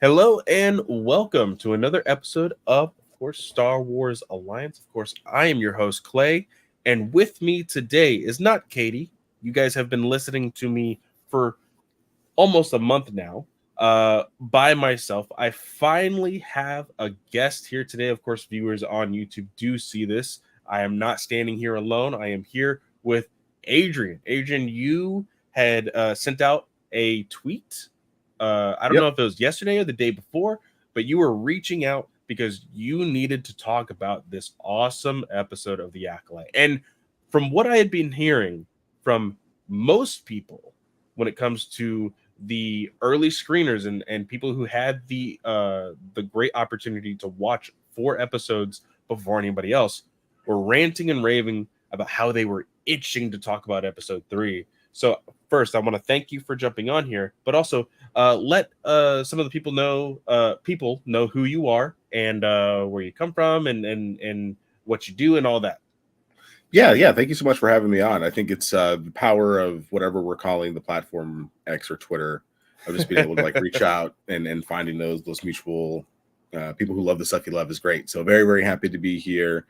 Hello and welcome to another episode of course, Star Wars Alliance. Of course, I am your host, Clay, and with me today is not Katie. You guys have been listening to me for almost a month now by myself. I finally have a guest here today. Of course, viewers on YouTube do see this. I am not standing here alone. I am here with Adrian. Adrian, you had sent out a tweet. I don't know Yep. if it was yesterday or the day before, but you were reaching out because you needed to talk about this awesome episode of The Acolyte. And from what I had been hearing from most people when it comes to the early screeners and people who had the great opportunity to watch 4 episodes before anybody else were ranting and raving about how they were itching to talk about episode 3. So first I want to thank you for jumping on here, but also let some of the people know who you are and where you come from and what you do and all that. Yeah. Thank you so much for having me on. I think it's the power of whatever we're calling the platform X or Twitter, of just being able to like reach out and finding those mutual people who love the stuff you love is great. So very happy to be here.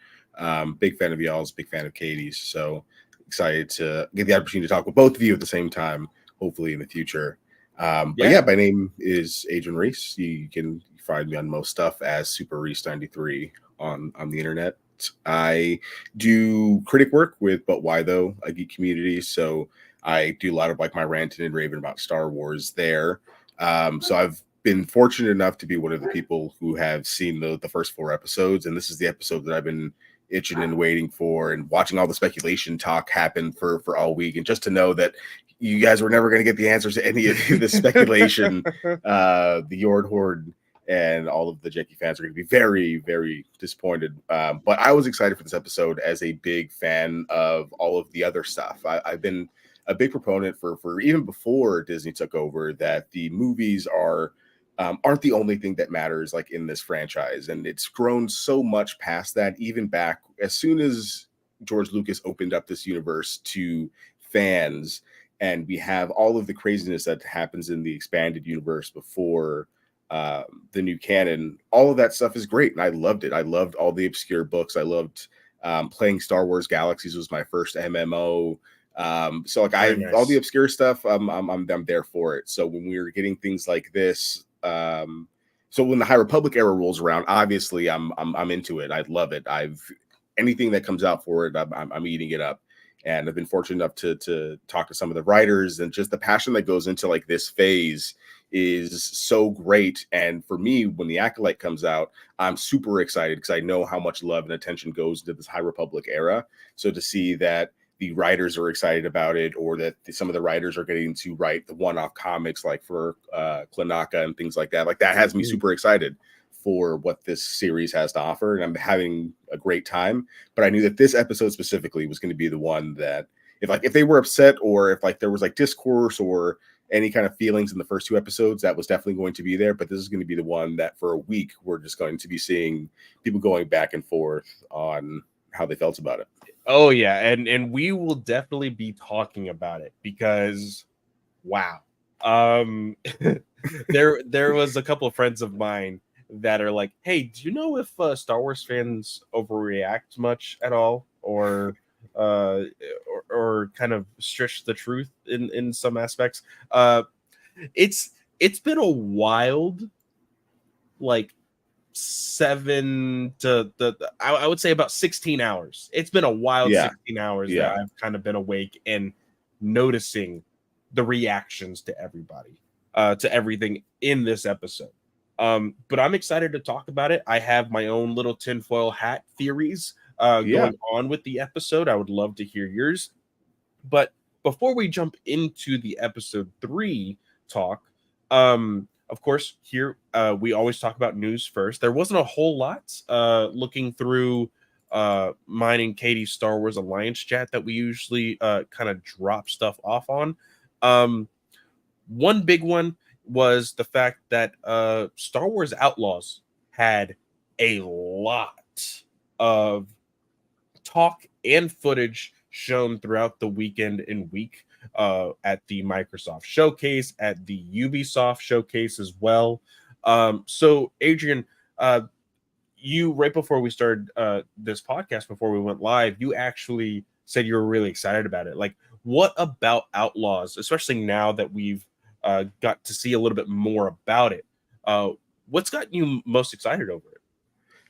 Big fan of y'all's, big fan of Katie's. So excited to get the opportunity to talk with both of you at the same time, hopefully in the future. But Yeah. yeah, my name is Adrian Reese. You can find me on most stuff as Super Reese 93 on the internet. I do critic work with But Why Though, a geek community. So I do a lot of like my ranting and raving about Star Wars there. So I've been fortunate enough to be one of the people who have seen the first 4 episodes, and this is the episode that I've been itching and waiting for, and watching all the speculation talk happen for all week, and just to know that you guys were never going to get the answers to any of the speculation. The Yord Horde and all of the Jackie fans are going to be very disappointed. But I was excited for this episode as a big fan of all of the other stuff. I've been a big proponent for even before Disney took over that the movies aren't the only thing that matters like in this franchise, and it's grown so much past that. Even back as soon as George Lucas opened up this universe to fans, and we have all of the craziness that happens in the expanded universe before the new canon. All of that stuff is great, and I loved it. I loved all the obscure books. I loved playing Star Wars Galaxies was my first MMO. So like Very all the nice. obscure stuff, I'm there for it. So when we were getting things like this, so when the High Republic era rolls around, obviously I'm into it. I love it. I've anything that comes out for it, I'm eating it up. And I've been fortunate enough to talk to some of the writers, and just the passion that goes into like this phase is so great. And for me, when the Acolyte comes out, I'm super excited because I know how much love and attention goes into this High Republic era. So to see that the writers are excited about it, or that some of the writers are getting to write the one-off comics like for Klanaka and things like that has me Mm. super excited for what this series has to offer, and I'm having a great time. But I knew that this episode specifically was going to be the one that if they were upset, or if like there was like discourse or any kind of feelings in the first 2 episodes, that was definitely going to be there. But this is going to be the one that for a week we're just going to be seeing people going back and forth on how they felt about it. Oh yeah, and we will definitely be talking about it because wow. Um there was a couple of friends of mine that are like, "Hey, do you know if Star Wars fans overreact much at all uh or kind of stretch the truth in some aspects?" It's it's been a wild like 7 to I would say about 16 hours. It's been a wild Yeah, 16 hours that yeah. I've kind of been awake and noticing the reactions to everybody, to everything in this episode. But I'm excited to talk about it. I have my own little tinfoil hat theories Yeah. going on with the episode. I would love to hear yours. But before we jump into the episode 3 talk, of course, here we always talk about news first. There wasn't a whole lot looking through mine and Katie's Star Wars Alliance chat that we usually kind of drop stuff off on. Um, one big one was the fact that Star Wars Outlaws had a lot of talk and footage shown throughout the weekend and week at the Microsoft showcase, at the Ubisoft showcase as well. So Adrian, you right before we started this podcast, before we went live, you actually said you were really excited about it. Like, what about Outlaws, especially now that we've got to see a little bit more about it? Uh, what's got you most excited over it?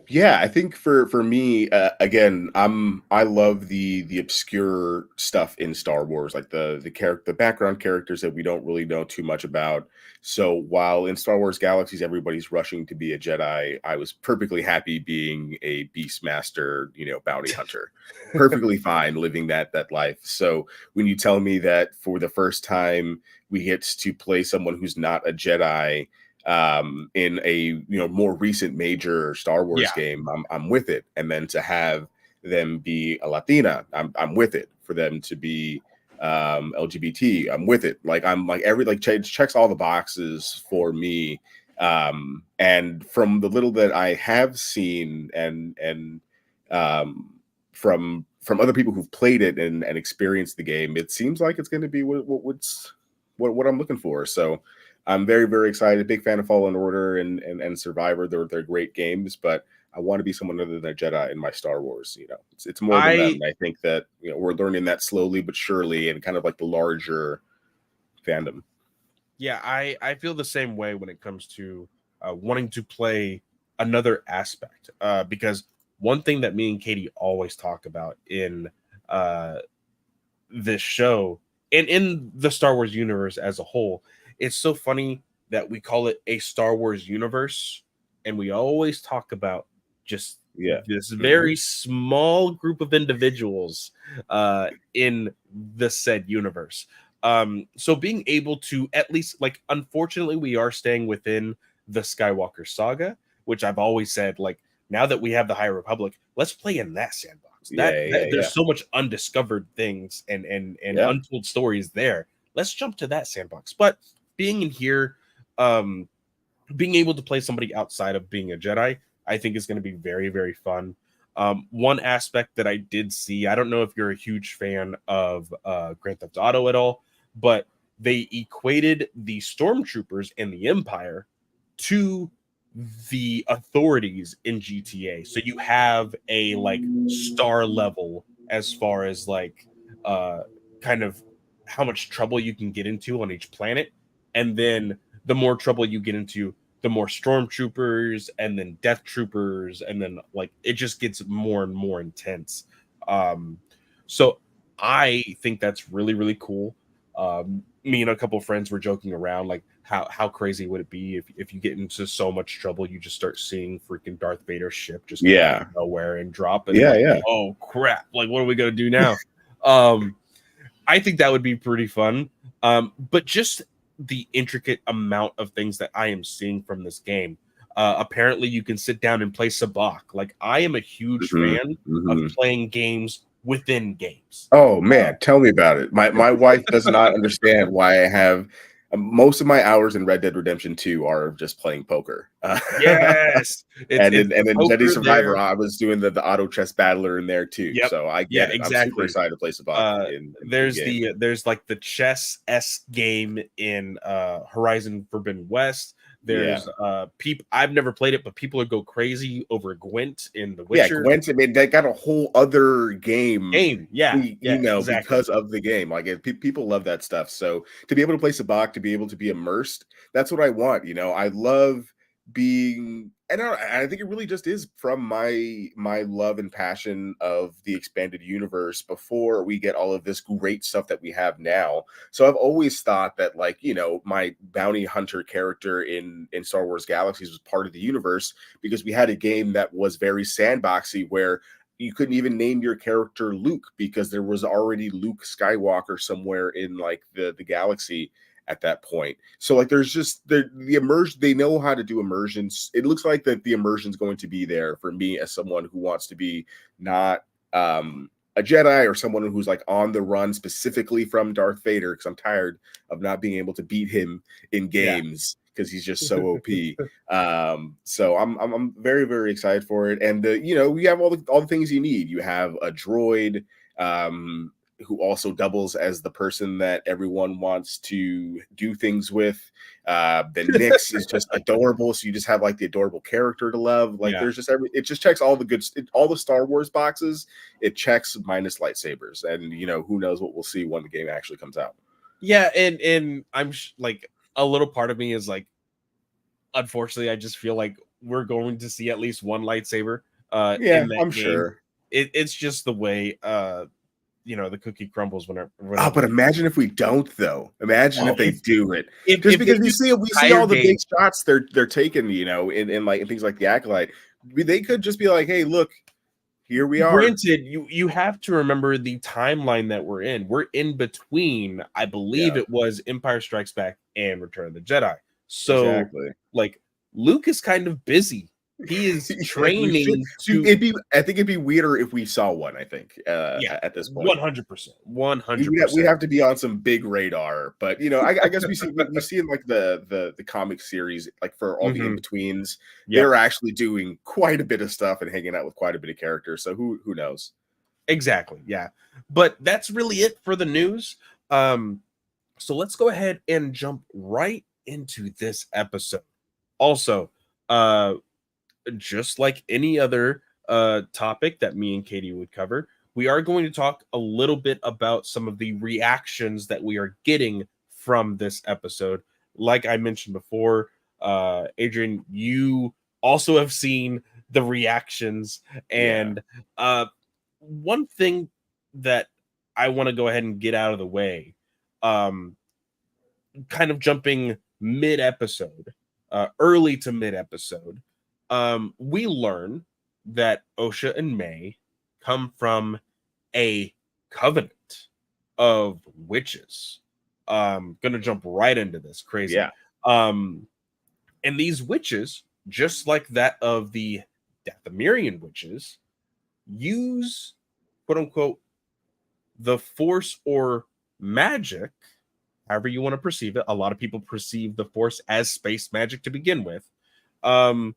Yeah, I think for me, again, I love the obscure stuff in Star Wars, like the background characters that we don't really know too much about. So while in Star Wars Galaxies everybody's rushing to be a Jedi, I was perfectly happy being a Beastmaster, bounty hunter, perfectly fine living that life. So when you tell me that for the first time we get to play someone who's not a Jedi in a more recent major Star Wars Yeah, game, I'm with it. And then to have them be a Latina, I'm with it. For them to be LGBT, I'm with it. Like I'm like every like checks all the boxes for me. And from the little that I have seen and um, from other people who've played it and experienced the game, it seems like it's going to be what I'm looking for. So I'm very, very excited. Big fan of Fallen Order and Survivor. They're great games, but I want to be someone other than a Jedi in my Star Wars. It's more than that. I And I think that we're learning that slowly but surely, and kind of like the larger fandom. yeah, I feel the same way when it comes to wanting to play another aspect. Because one thing that me and Katie always talk about in uh, this show and in the Star Wars universe as a whole, it's so funny that we call it a Star Wars universe, and we always talk about just Yeah. this Hmm. very small group of individuals in the said universe. So being able to at least, like, unfortunately, we are staying within the Skywalker saga, which I've always said, like, now that we have the High Republic, let's play in that sandbox. That, Yeah, that yeah, there's yeah, so much undiscovered things and yeah. untold stories there. Let's jump to that sandbox. But being in here, um, being able to play somebody outside of being a Jedi, I think is going to be very, very fun. One aspect that I did see, I don't know if you're a huge fan of Grand Theft Auto at all, but they equated the stormtroopers and the Empire to the authorities in GTA. So you have a like star level as far as like uh kind of how much trouble you can get into on each planet, and then the more trouble you get into, the more stormtroopers and then death troopers, and then like it just gets more and more intense. So I think that's really, really cool. Me and a couple of friends were joking around, like how crazy would it be if you get into so much trouble, you just start seeing freaking Darth Vader's ship just come out of Yeah, nowhere and drop, and yeah, like, yeah. oh crap, like what are we gonna do now? Um, I think that would be pretty fun. But just the intricate amount of things that I am seeing from this game. Apparently, you can sit down and play Sabacc. Like, I am a huge Hmm. fan of Hmm. playing games within games. Oh Uh, man, tell me about it. My wife does not understand why I have most of my hours in Red Dead Redemption 2 are just playing poker. yes, And it's then Jedi poker Survivor, there. I was doing the auto chess battler in there too. Yep. So I Yeah, get it. I'm super exactly. excited to play Sabacc uh in there's game. there's like the chess s game in Horizon Forbidden West. Yeah. There's people, I've never played it, but people go crazy over Gwent in The Yeah, Witcher Gwent, I mean, they got a whole other game, game. Yeah, yeah, exactly. because of the game. Like, people love that stuff. So to be able to play Sabacc, to be able to be immersed, that's what I want. I love being, and I think it really just is from my love and passion of the expanded universe before we get all of this great stuff that we have now. So I've always thought that, like, my bounty hunter character in Star Wars Galaxies was part of the universe, because we had a game that was very sandboxy, where you couldn't even name your character Luke because there was already Luke Skywalker somewhere in like the galaxy at that point. So like there's just the immersion, they know how to do immersions. It looks like that the immersion's going to be there for me as someone who wants to be not a Jedi, or someone who's like on the run specifically from Darth Vader, because I'm tired of not being able to beat him in Yeah. games because he's just so OP. So I'm very, very excited for it. And we have all the things you need. You have a droid, who also doubles as the person that everyone wants to do things with. Then Nyx is just adorable, so you just have like the adorable character to love. Like Yeah. there's just it just checks all the all the Star Wars boxes. It checks minus lightsabers, and who knows what we'll see when the game actually comes out. Yeah, and I'm like a little part of me is like, unfortunately, I just feel like we're going to see at least one lightsaber Yeah, in that I'm game. sure. It's just the way the cookie crumbles Oh, whenever but they do. imagine if we don't, though. Imagine Oh, if they do it. Just if they because we do see entire all the big game. shots they're taking, in like things like the Acolyte. They could just be like, "Hey, look, here we are." Granted, you have to remember the timeline that we're in. We're in between, I believe Yeah, it was Empire Strikes Back and Return of the Jedi. So, exactly. like, Luke is kind of busy. He is Yeah, we should. training to, I think it'd be weirder if we saw one. I think yeah, at this point. 100%, one We'd, hundred we'd percent. have to be on some big radar, but I guess we see in like the comic series, like for all the in Mm-hmm. betweens, Yep, they're actually doing quite a bit of stuff and hanging out with quite a bit of characters. So who knows? exactly. Yeah, but that's really it for the news. So let's go ahead and jump right into this episode. Also, uh, just like any other topic that me and Katie would cover, we are going to talk a little bit about some of the reactions that we are getting from this episode. Like I mentioned before, Adrian, you also have seen the reactions, Yeah, and one thing that I want to go ahead and get out of the way, um, kind of jumping mid episode, early to mid episode, we learn that Osha and May come from a covenant of witches. Gonna jump right into this crazy. yeah, Um, and these witches, just like that of the Dathomirian witches, use quote unquote the force or magic, however you want to perceive it. A lot of people perceive the force as space magic to begin with. Um,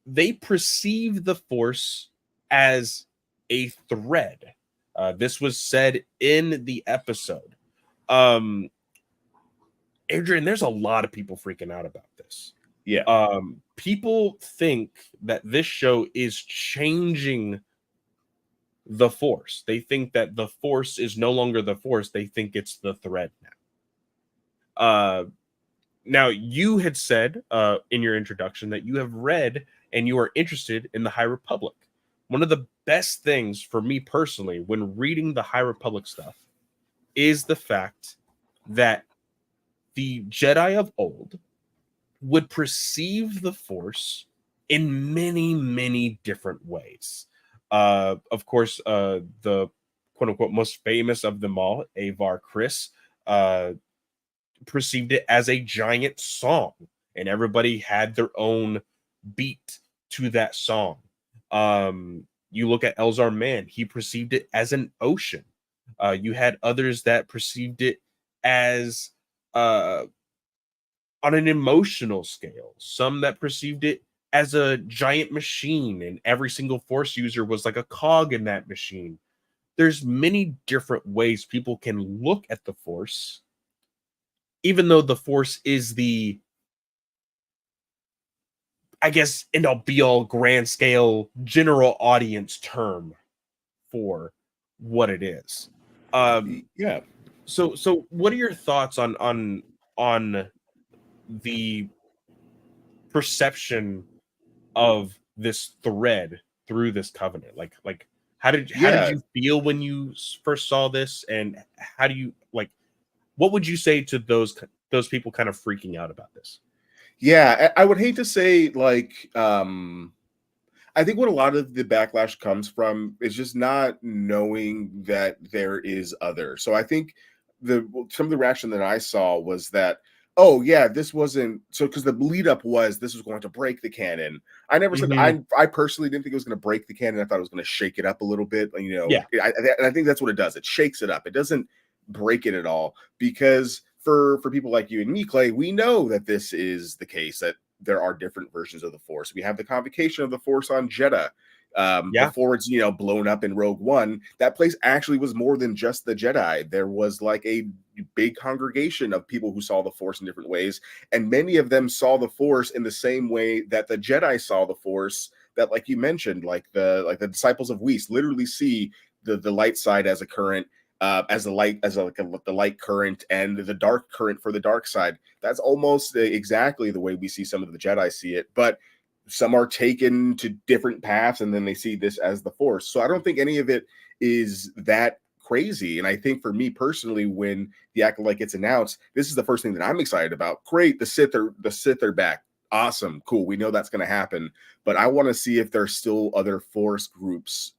they perceive the force as a thread. This was said in the episode. Um, Adrian, there's a lot of people freaking out about this. yeah. People think that this show is changing the force. They think that the force is no longer the force. They think it's the thread now. Now you had said in your introduction that you have read and you are interested in the High Republic. One of the best things for me personally when reading the High Republic stuff is the fact that the Jedi of old would perceive the Force in many, many different ways. Of course, the quote unquote most famous of them all, Avar Chris, uh, perceived it as a giant song, and everybody had their own beat to that song. You look at Elzar Mann, he perceived it as an ocean. You had others that perceived it as uh, on an emotional scale, some that perceived it as a giant machine, and every single Force user was like a cog in that machine. There's many different ways people can look at the Force, even though the Force is the, I guess, end all be all grand scale general audience term for what it is. Um, Yeah. so what are your thoughts on the perception of this thread through this covenant? Like how did Yeah. you feel when you first saw this, and how do you like? What would you say to those people kind of freaking out about this? Yeah. I would hate to say like I think what a lot of the backlash comes from is just not knowing that there is other. So I think some of the reaction that I saw was that, oh yeah, this wasn't so because the lead up was this was going to break the canon. I never said Mhm. I personally didn't think it was going to break the canon. I thought it was going to shake it up a little bit. Yeah. I think that's what it does. It shakes it up. It doesn't break it at all because for people like you and me, Clay, we know that this is the case that there are different versions of the Force. We have the convocation of the Force on Jeddah. Yeah. Before it's blown up in Rogue One, that place actually was more than just the Jedi. There was like a big congregation of people who saw the Force in different ways, and many of them saw the Force in the same way that the Jedi saw the Force. That, like you mentioned, like the disciples of Whis literally see the light side as a current, as the light as the light current, and the dark current for the dark side. That's almost exactly the way we see some of the Jedi see it, but some are taken to different paths, and then they see this as the Force. So I don't think any of it is that crazy. And I think for me personally, when the Acolyte gets announced, this is the first thing that I'm excited about. Great, the Sith are back. Awesome, cool. We know that's going to happen, but I want to see if there's still other Force groups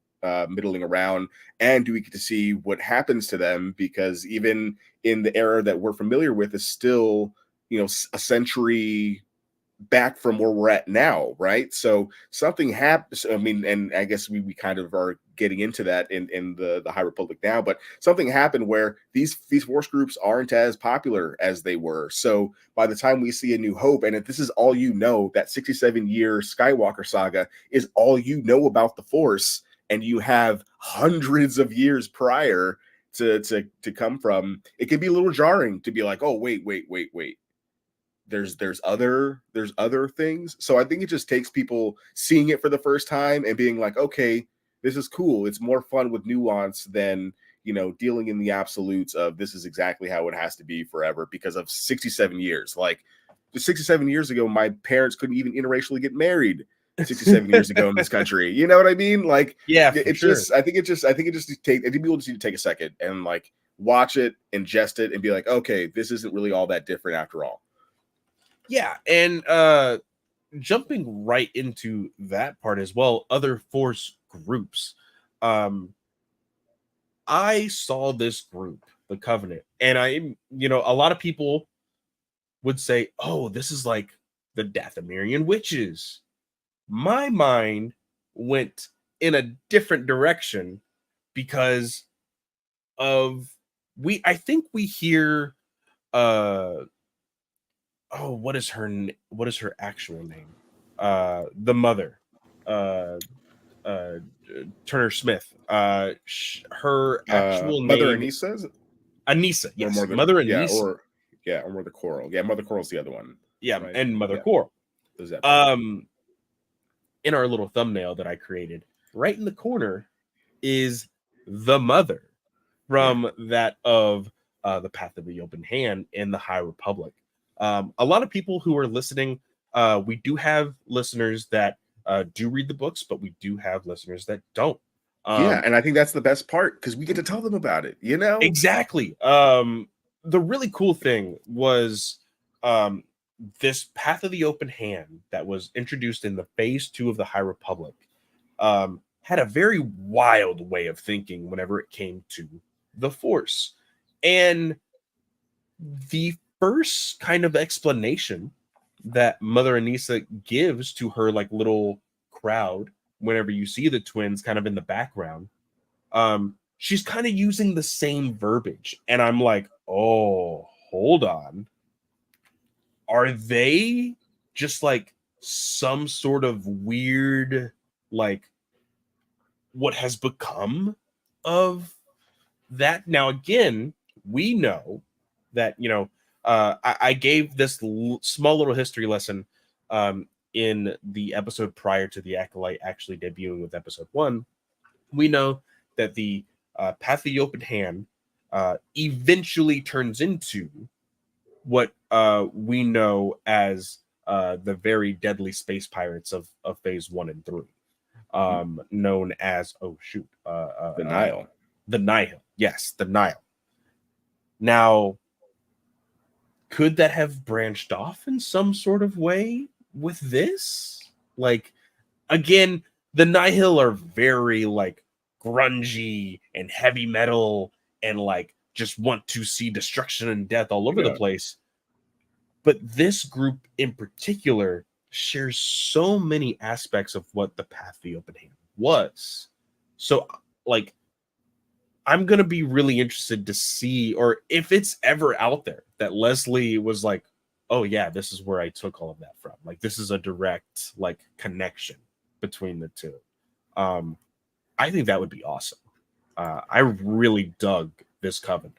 middling around, and do we get to see what happens to them? Because even in the era that we're familiar with, is still a century back from where we're at now, right? So something happens. I mean, and I guess we kind of are getting into that in the High Republic now, but something happened where these Force groups aren't as popular as they were. So by the time we see A New Hope, and if this is all that 67-year Skywalker saga is all about the Force, and you have hundreds of years prior to come from, it can be a little jarring to be like, oh, wait. There's other things. So I think it just takes people seeing it for the first time and being like, okay, this is cool. It's more fun with nuance than dealing in the absolutes of this is exactly how it has to be forever because of 67 years. Like, just 67 years ago, my parents couldn't even interracially get married 67 years ago in this country. You know what I mean? Like, Yeah, for it's sure. just, I think people just need to take a second and like watch it, ingest it, and be like, okay, this isn't really all that different after all. Yeah, and jumping right into that part as well, other Force groups. I saw this group, the Covenant, and a lot of people would say, "Oh, this is like the Dathomirian witches." My mind went in a different direction because of I think we hear uh what is her actual name? The mother. Uh uh Turner Smith. Her actual Mother name, Anissa, is it? Anissa, Or yes. more than Mother Anissa. or more the Coral. Yeah, Mother Coral's the other one, Yeah, right? and Mother Yeah, Coral. there's that too. Um in our little thumbnail that I created, right in the corner is the mother from that of the Path of the Open Hand in the High Republic. A lot of people who are listening, we do have listeners that do read the books, but we do have listeners that don't. Yeah, and I think that's the best part because we get to tell them about it. Exactly. The really cool thing was um, this Path of the Open Hand that was introduced in the Phase 2 of the High Republic had a very wild way of thinking whenever it came to the Force. And the first kind of explanation that Mother Anissa gives to her like little crowd whenever you see the twins kind of in the background, she's kind of using the same verbiage. And I'm like, oh, hold on. Are they just like some sort of weird, like what has become of that? Now, again, we know that, I gave this small little history lesson in the episode prior to the Acolyte actually debuting with episode 1. We know that the Path of the Open Hand eventually turns into what we know as the very deadly space pirates of Phase 1 and 3, known as The Nile. the Nihil. Yes, the Nile. Now, could that have branched off in some sort of way with this? Like, again, the Nihil are very like grungy and heavy metal and like just want to see destruction and death all over the Yeah. place. But this group in particular shares so many aspects of what the Path of the Open Hand was. So, like, I'm going to be really interested to see, or if it's ever out there that Leslie was like, oh yeah, this is where I took all of that from. Like, this is a direct like connection between the two. I think that would be awesome. I really dug this covenant.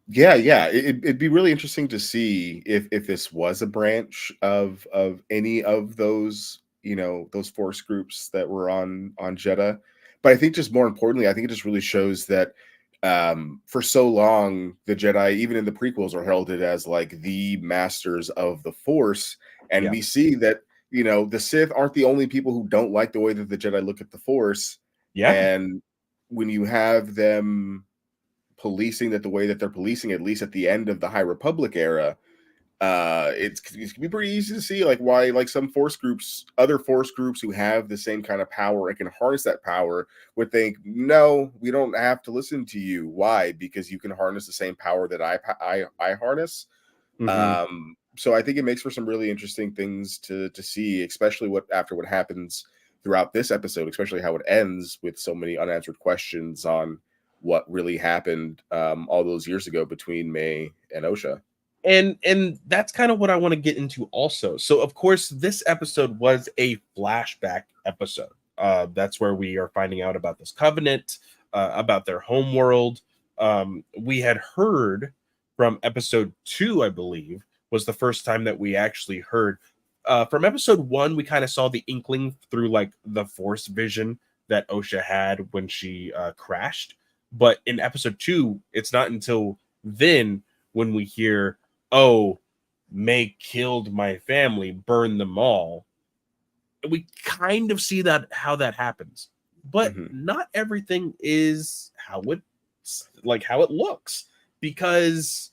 Yeah. It'd be really interesting to see if this was a branch of any of those, those force groups that were on Jeddah. But I think just more importantly, I think it just really shows that for so long the Jedi, even in the prequels, are heralded as like the masters of the Force, and Yeah, we see that the Sith aren't the only people who don't like the way that the Jedi look at the Force, yeah. and when you have them policing that the way that they're policing, at least at the end of the High Republic era, it's gonna be pretty easy to see like why like some force groups, other force groups who have the same kind of power and can harness that power, would think, no, we don't have to listen to you. Why? Because you can harness the same power that I harness. Hmm. So I think it makes for some really interesting things to see, especially after what happens throughout this episode, especially how it ends with so many unanswered questions on what really happened all those years ago between May and Osha. And that's kind of what I want to get into also. So of course this episode was a flashback episode. That's where we are finding out about this covenant, about their home world. We had heard from episode 2, I believe, was the first time that we actually heard. From episode 1, we kind of saw the inkling through like the force vision that Osha had when she crashed. But in episode 2, it's not until then when we hear, oh, May killed my family, burned them all. We kind of see that how that happens, but Hmm. not everything is how it looks, because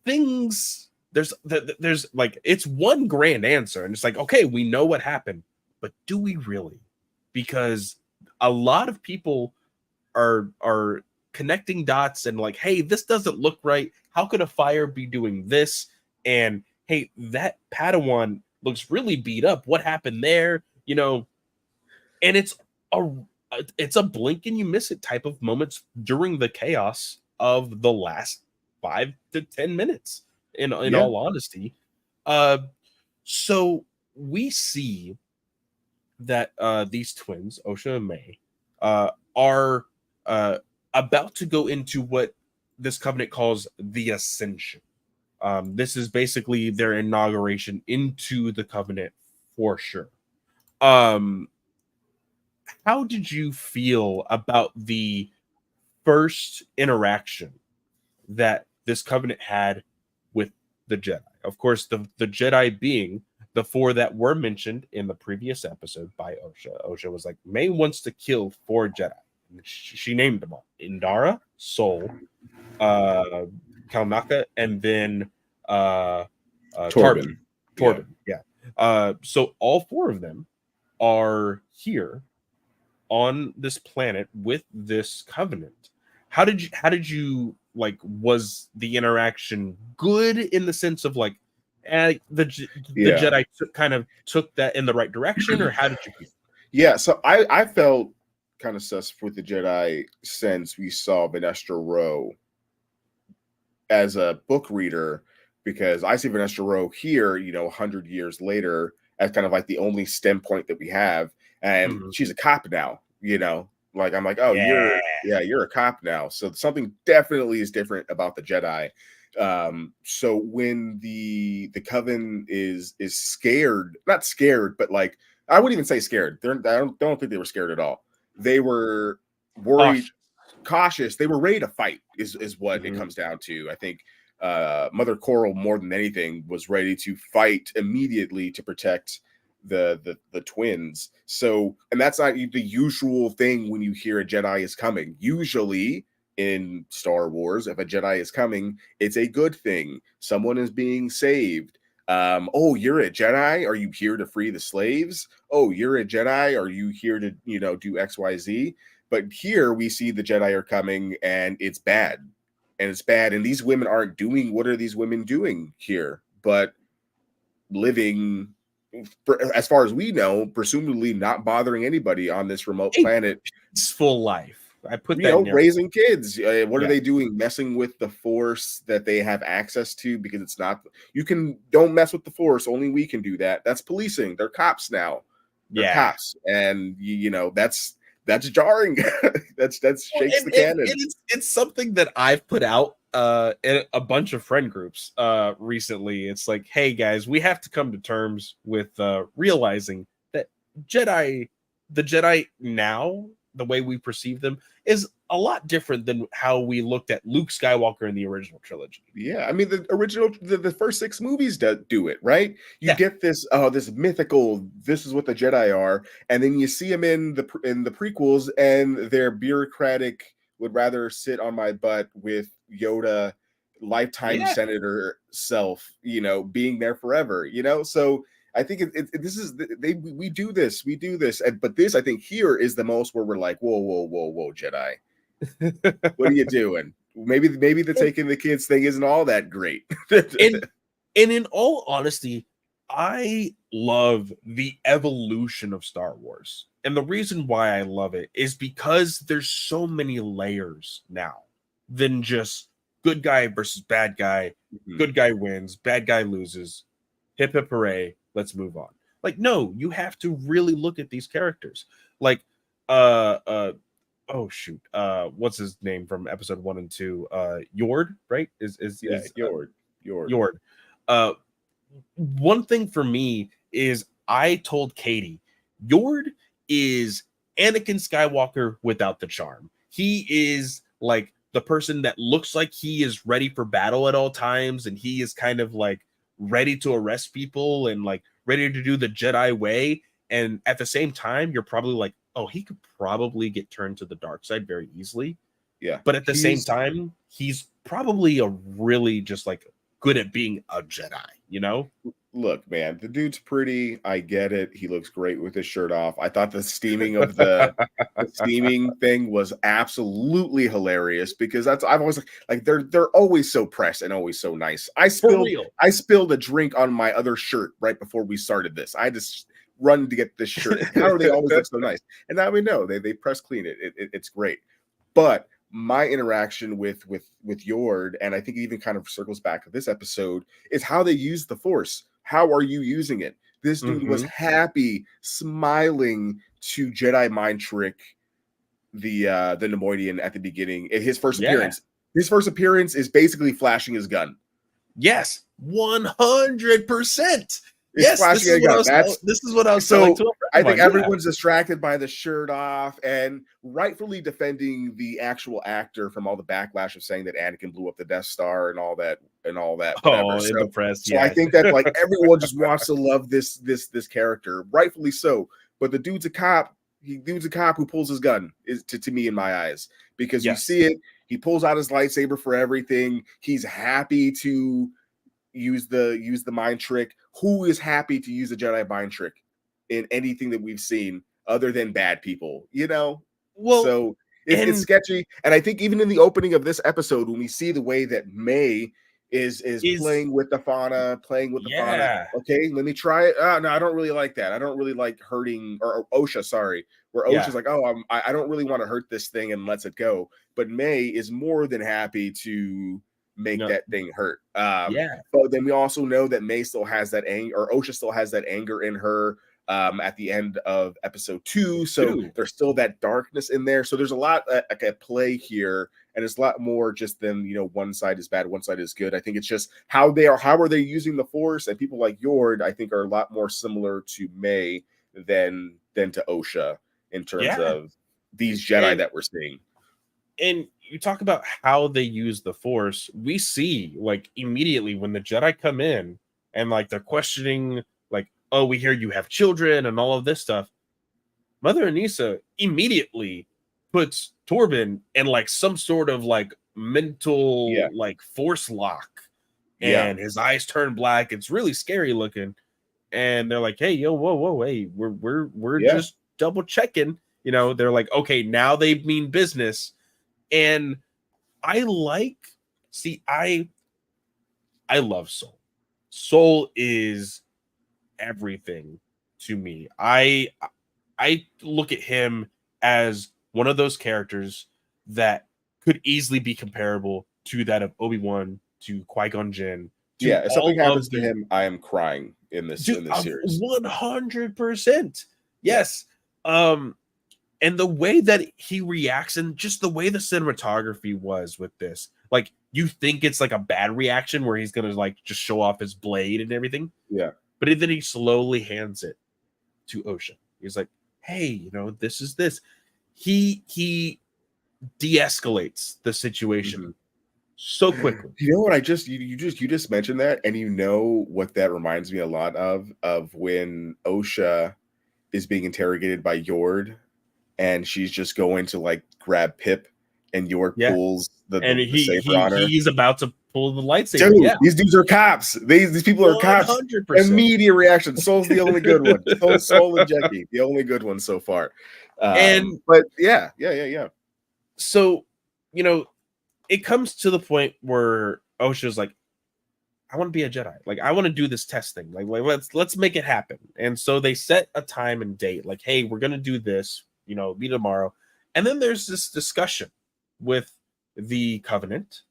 things there's like, it's one grand answer and it's like, okay, we know what happened, but do we really? Because a lot of people are connecting dots and like, hey, this doesn't look right. How could a fire be doing this? And hey, that Padawan looks really beat up. What happened there? And a it's a blink and you miss it type of moments during the chaos of the last 5 to 10 minutes. In Yeah. all honesty, uh, so we see that these twins, Osha and May, are about to go into what this covenant calls the Ascension. This is basically their inauguration into the covenant for sure. Um, how did you feel about the first interaction that this covenant had with the Jedi? Of course, the Jedi being the four that were mentioned in the previous episode by Osha. Osha was like, May wants to kill 4 Jedi. And she named them all: Indara, Sol, uh, Kalnaka, and then uh, Tarvin. Torben. Yeah. Torben, yeah. So all 4 of them are here on this planet with this covenant. How did you like, was the interaction good in the sense of like, the Yeah. Jedi kind of took that in the right direction, or how did you feel? Yeah. So I felt kind of sus with the Jedi since we saw Vanestra Rowe as a book reader, because I see Vanessa Rowe here, 100 years later, as kind of like the only stem point that we have. And Mhm. she's a cop now, like I'm like, oh, Yeah. you're a cop now. So something definitely is different about the Jedi. So when the coven is scared, not scared, but like, I wouldn't even say scared. I don't think they were scared at all. They were worried, Cautious. cautious. They were ready to fight, is what it Mhm. comes down to. I think Mother Coral, more than anything, was ready to fight immediately to protect the twins. So, and that's not the usual thing when you hear a Jedi is coming. Usually in Star Wars, if a Jedi is coming, it's a good thing. Someone is being saved. Oh, you're a Jedi? Are you here to free the slaves? Oh, you're a Jedi? Are you here to, do XYZ? But here we see the Jedi are coming and it's bad. And it's bad. And these women aren't doing, what are these women doing here? But living, as far as we know, presumably not bothering anybody on this remote A planet, peaceful life. I put that in there. raising kids. What are Yeah. they doing? Messing with the Force that they have access to, because it's not, don't mess with the Force. Only we can do that. That's policing. They're cops now. They're Yeah. cops, and you know that's jarring. That's Well, shakes the and canon. it's something that I've put out in a bunch of friend groups recently. It's like, hey guys, we have to come to terms with realizing that Jedi, the Jedi now, the way we perceive them, is a lot different than how we looked at Luke Skywalker in the original trilogy. Yeah, I mean the original, the first 6 movies do it right. You Yeah, get this this mythical. This is what the Jedi are, and then you see them in the prequels, and their bureaucratic would rather sit on my butt with Yoda, lifetime yeah, senator self. You know, being there forever. You know, so I think this is we do this, and but this I think here is the most where we're like, whoa, whoa, whoa, whoa, Jedi, what are you doing? Maybe the and, taking the kids thing isn't all that great. and and in all honesty, I love the evolution of Star Wars. And the reason why I love it is because there's so many layers now than just good guy versus bad guy. Mhm. Good guy wins, bad guy loses. Hip hip hooray, let's move on. Like, no, you have to really look at these characters. Like, uh, uh, oh shoot, what's his name from episode 1 and 2? Yord, right? Yeah, Is Yord. Yord. Uh, one thing for me is I told Katie, Yord is Anakin Skywalker without the charm. He is like the person that looks like he is ready for battle at all times, and he is kind of like ready to arrest people and like ready to do the Jedi way. And at the same time, you're probably like, oh, he could probably get turned to the dark side very easily. Yeah, But at the same he's time, he's probably a really just like good at being a Jedi, you know? look, man, the dude's pretty. I get it. He looks great with his shirt off. I thought the steaming of the steaming thing was absolutely hilarious because that's I've always like they're always so pressed and always so nice. For real. I spilled a drink on my other shirt right before we started this. I just run to get this shirt. How do they always look so nice? And now we know they press clean it. It's great. But my interaction with Yord, and I think it even kind of circles back to this episode, is how they use the Force. How are you using it? This dude was Mhm. happy, smiling to Jedi mind trick the Nemoidian at the beginning in his first Yeah. appearance. His first appearance is basically flashing his gun. Yes. 100%. It's Yes, flashing a gun. That's this is what I was telling so to a friend I of think mine. Yeah. everyone's distracted by the shirt off and rightfully defending the actual actor from all the backlash of saying that Anakin blew up the Death Star and all that, whatever. Oh, in the press, So I yeah. think that like everyone just wants to love this character, rightfully so. But the dude's a cop. Dude's a cop who pulls his gun, is to me in my eyes, because you Yes. see it. He pulls out his lightsaber for everything. He's happy to use the mind trick. Who is happy to use a Jedi mind trick in anything that we've seen other than bad people? You know, Well, so it's and sketchy. And I think even in the opening of this episode, when we see the way that May is is playing with the fauna. yeah. Okay, let me try it. No, I don't really like that. I don't really like hurting or Osha. Sorry, where Yeah. Osha's like, oh, I don't really want to hurt this thing and lets it go. But May is more than happy to make No. that thing hurt. Yeah. But then we also know that May still has that anger, or Osha still has that anger in her at the end of episode 2. So 2. there's still that darkness in there. So there's a lot at play here, and it's a lot more just than one side is bad, one side is good. I think it's just how are they using the Force, and people like Yord, I think, are a lot more similar to May than to Osha in terms Yeah. of these Jedi And that we're seeing. and you talk about how they use the Force. We see like immediately when the Jedi come in and like they're questioning, like, oh, we hear you have children and all of this stuff. Mother Anissa immediately puts Torben in like some sort of like Yeah, mental like force lock, yeah, and his eyes turn black. It's really scary looking. And they're like, "Hey, yo, whoa, whoa, hey, we're yeah. just double checking." They're like, "Okay, now they mean business." And I like, see, I love Soul. Soul is everything to me. I look at him as one of those characters that could easily be comparable to that of Obi-Wan, to Qui-Gon Jinn, to Yeah, if something all happens of to the him, I am crying in this to series. 100%. Yes. And the way that he reacts and just the way the cinematography was with this, like you think it's like a bad reaction where he's gonna like just show off his blade and everything, Yeah. but then he slowly hands it to Osha. He's like, hey, this is this. He de-escalates the situation Mhm. so quickly. You know what? You just mentioned that, and you know what that reminds me a lot of when Osha is being interrogated by Yord, and she's just going to like grab Pip, and Yord Yeah. pulls the And the he saber he on her. he's about to pull the lightsaber. Dude, Yeah. these dudes are cops. These people are cops. 100%. Immediate reaction. Soul's the only good one. Soul and Jackie, the only good ones so far. And But yeah. so, you know, it comes to the point where Osha's like, I want to be a Jedi. Like, I want to do this test thing. Like let's make it happen. And so they set a time and date. Like, hey, we're gonna do this. Be tomorrow. And then there's this discussion with the Covenant,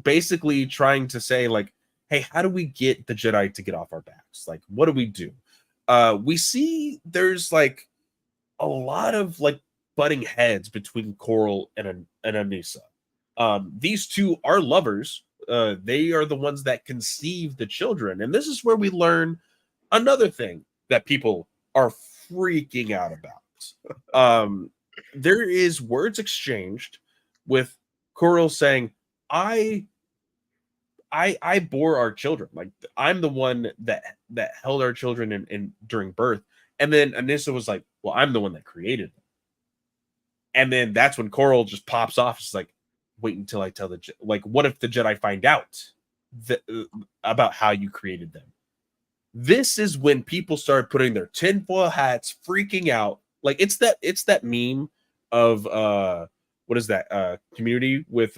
basically trying to say like, hey, how do we get the Jedi to get off our backs? Like, what do we do? We see there's like a lot of like butting heads between Coral and Anissa. These two are lovers. They are the ones that conceive the children, and this is where we learn another thing that people are freaking out about. There is words exchanged with Coral saying, "I I bore our children. Like I'm the one that held our children in during birth." And then Anissa was like, "Well, I'm the one that created them." And then that's when Coral just pops off. It's like, "Wait until I tell like, what if the Jedi find out about how you created them?" This is when people started putting their tinfoil hats, freaking out. Like it's that meme of what is that Community with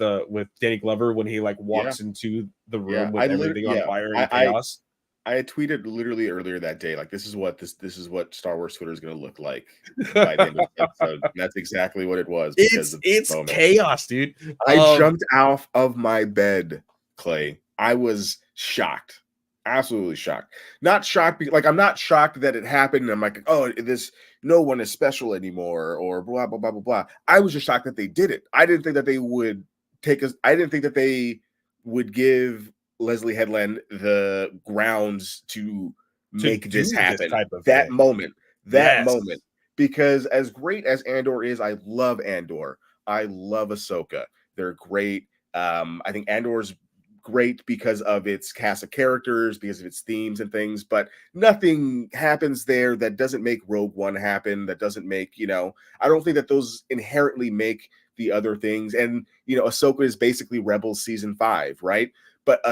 Danny Glover when he like Yeah. walks into the Yeah. room with everything on fire and chaos. I had tweeted literally earlier that day, like this is what Star Wars Twitter is going to look like by the end of the episode. And that's exactly what it was because it's of this it's moment. chaos, dude. I jumped off of my bed, Clay. I was shocked, absolutely shocked. Not shocked, like I'm not shocked that it happened. And I'm like, oh, this no one is special anymore, or blah blah blah blah blah. I was just shocked that they did it. I didn't think that they would take us. I didn't think that they would give Leslie Headland the grounds to To make this do this happen. type of That thing. moment, that Yes. moment, because as great as Andor is, I love Andor. I love Ahsoka. They're great. I think Andor's great because of its cast of characters, because of its themes and things, but nothing happens there that doesn't make Rogue One happen, that doesn't make, I don't think that those inherently make the other things. And, Ahsoka is basically Rebels season 5, right? But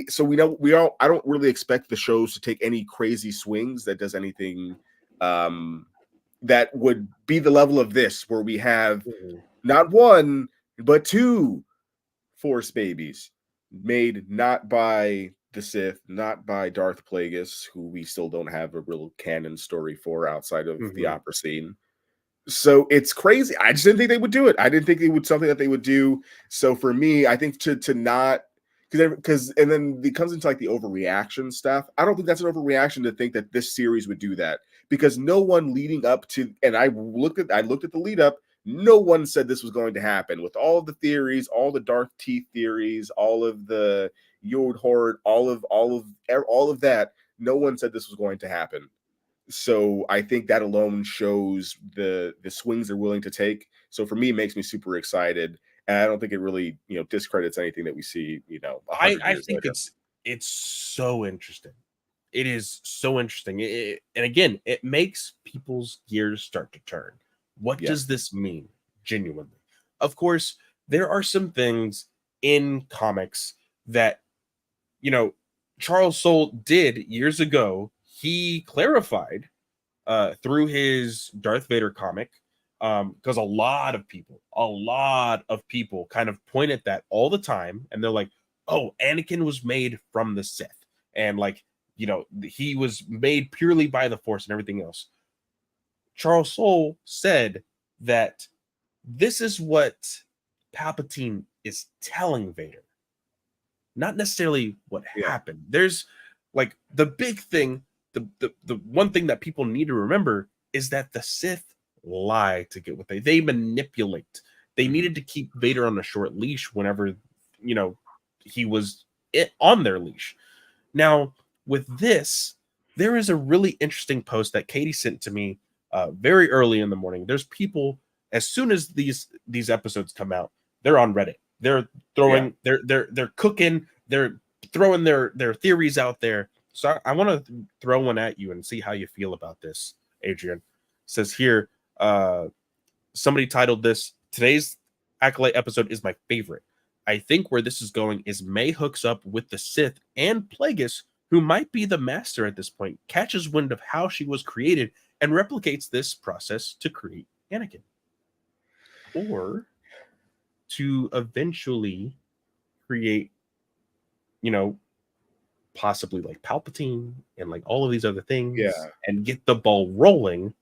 so I don't really expect the shows to take any crazy swings that does anything that would be the level of this, where we have Mhm. not one, but two Force babies made not by the Sith, not by Darth Plagueis, who we still don't have a real canon story for outside of the Mhm. opera scene. So it's crazy. I just didn't think they would do it. I didn't think it would something that they would do. So for me, I think to not because and then it comes into like the overreaction stuff. I don't think that's an overreaction to think that this series would do that, because no one leading up to, and I looked at the lead up. No one said this was going to happen, with all of the theories, all the Darth Teeth theories, all of the Yod Horde, all of that. No one said this was going to happen. So I think that alone shows the swings they're willing to take. So for me, it makes me super excited, and I don't think it really discredits anything that we see 100 I years think later. it's so interesting. It is so interesting. And again, it makes people's gears start to turn. What Yeah, does this mean genuinely? Of course, there are some things in comics that, you know, Charles Soule did years ago. He clarified through his Darth Vader comic, because a lot of people kind of point at that all the time, and they're like, "Oh, Anakin was made from the Sith, and like he was made purely by the Force and everything else." Charles Soule said that this is what Palpatine is telling Vader, not necessarily what yeah, happened. There's like the big thing. the one thing that people need to remember is that the Sith lie to get what they manipulate. They needed to keep Vader on a short leash whenever, he was on their leash. Now, with this, there is a really interesting post that Katie sent to me very early in the morning. There's people, as soon as these episodes come out, they're on Reddit. They're throwing, they're cooking, they're throwing their theories out there. So I want to throw one at you and see how you feel about this. Adrian says here, somebody titled this, "Today's Acolyte episode is my favorite. I think where this is going is May hooks up with the Sith, and Plagueis, who might be the master at this point, catches wind of how she was created and replicates this process to create Anakin. Or to eventually create, possibly like Palpatine and like all of these other things, and get the ball rolling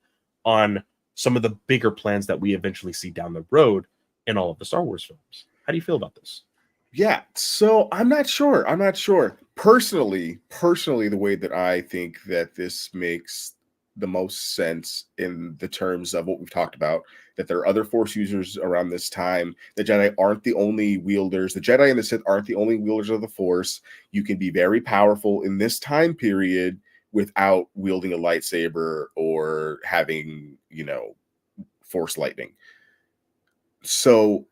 on some of the bigger plans that we eventually see down the road in all of the Star Wars films." How do you feel about this? Yeah, so I'm not sure. Personally, the way that I think that this makes the most sense in the terms of what we've talked about, that there are other Force users around this time. The Jedi aren't the only wielders. The Jedi and the Sith aren't the only wielders of the Force. You can be very powerful in this time period without wielding a lightsaber or having, Force lightning. So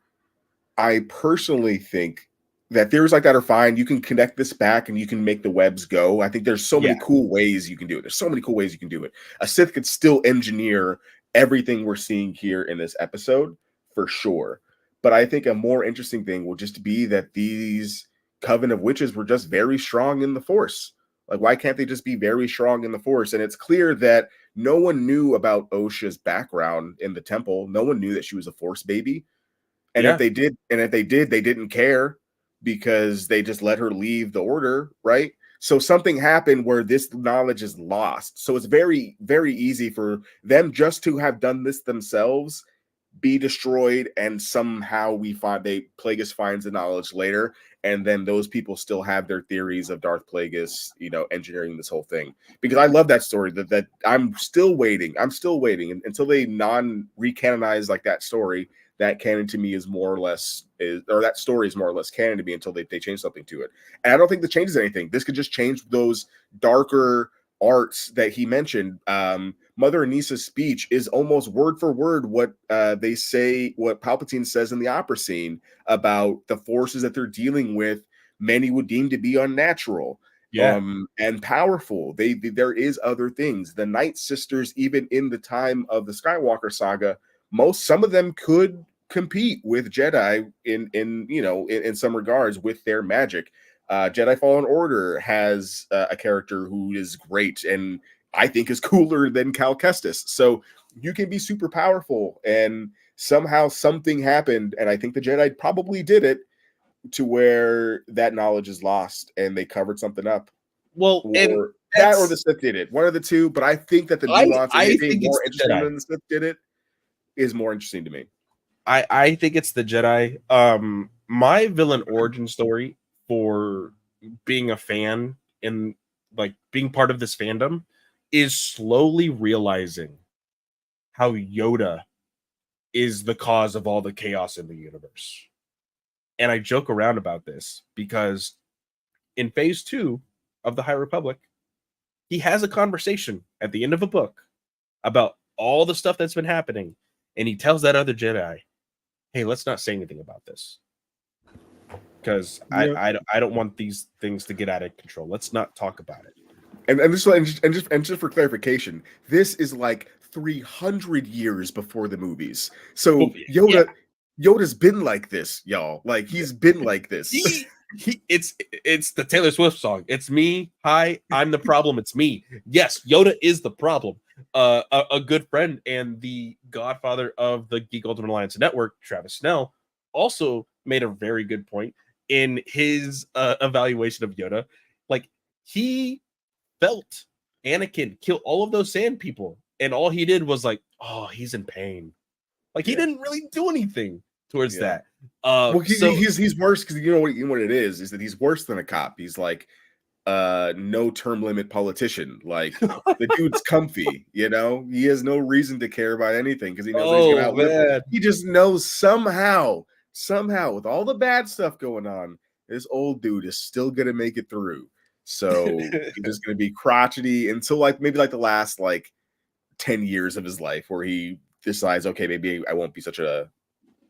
I personally think that theories like that are fine. You can connect this back and you can make the webs go. I think there's so many cool ways you can do it. There's so many cool ways you can do it. A Sith could still engineer everything we're seeing here in this episode for sure. But I think a more interesting thing will just be that these Coven of Witches were just very strong in the Force. Like, why can't they just be very strong in the Force? And it's clear that no one knew about Osha's background in the temple. No one knew that she was a Force baby. And if they did, they didn't care because they just let her leave the order, right? So something happened where this knowledge is lost. So it's very, very easy for them just to have done this themselves, be destroyed, and somehow Plagueis finds the knowledge later, and then those people still have their theories of Darth Plagueis, engineering this whole thing. Because I love that story. That I'm still waiting. Until they non-recanonize like that story. That canon to me is more or less that story is more or less canon to me until they change something to it. And I don't think that changes anything. This could just change those darker arts that he mentioned. Mother Anissa's speech is almost word for word what they say, what Palpatine says in the opera scene about the forces that they're dealing with. Many would deem to be unnatural. And powerful. There is other things. The Night Sisters, even in the time of the Skywalker saga, some of them could compete with Jedi in some regards with their magic. Jedi Fallen Order has a character who is great and I think is cooler than Cal Kestis. So you can be super powerful, and somehow something happened, and I think the Jedi probably did it to where that knowledge is lost and they covered something up. Well, or the Sith did it. One of the two, but I think that the nuance of it being more interesting than the Sith did it is more interesting to me. I think it's the Jedi. My villain origin story for being a fan and like being part of this fandom is slowly realizing how Yoda is the cause of all the chaos in the universe. And I joke around about this because in phase 2 of the High Republic, he has a conversation at the end of a book about all the stuff that's been happening. And he tells that other Jedi, hey, let's not say anything about this. Because I don't want these things to get out of control. Let's not talk about it. And just for clarification, this is like 300 years before the movies. So Yoda's been like this, y'all. Like, he's been like this. It's the Taylor Swift song. It's me. Hi, I'm the problem. It's me. Yes, Yoda is the problem. A good friend and the godfather of the Geek Ultimate Alliance Network, Travis Snell, also made a very good point in his evaluation of Yoda. Like, he felt Anakin kill all of those sand people, and all he did was like, oh, he's in pain. Like, he didn't really do anything towards that. Well, he's worse because you know what it is that he's worse than a cop. He's like no term limit politician. Like the dude's comfy, you know, he has no reason to care about anything because he knows that he's gonna Oh outlive it. man. He just knows somehow, with all the bad stuff going on, this old dude is still gonna make it through. So he's just gonna be crotchety until like maybe like the last like 10 years of his life where he decides, okay, maybe I won't be such a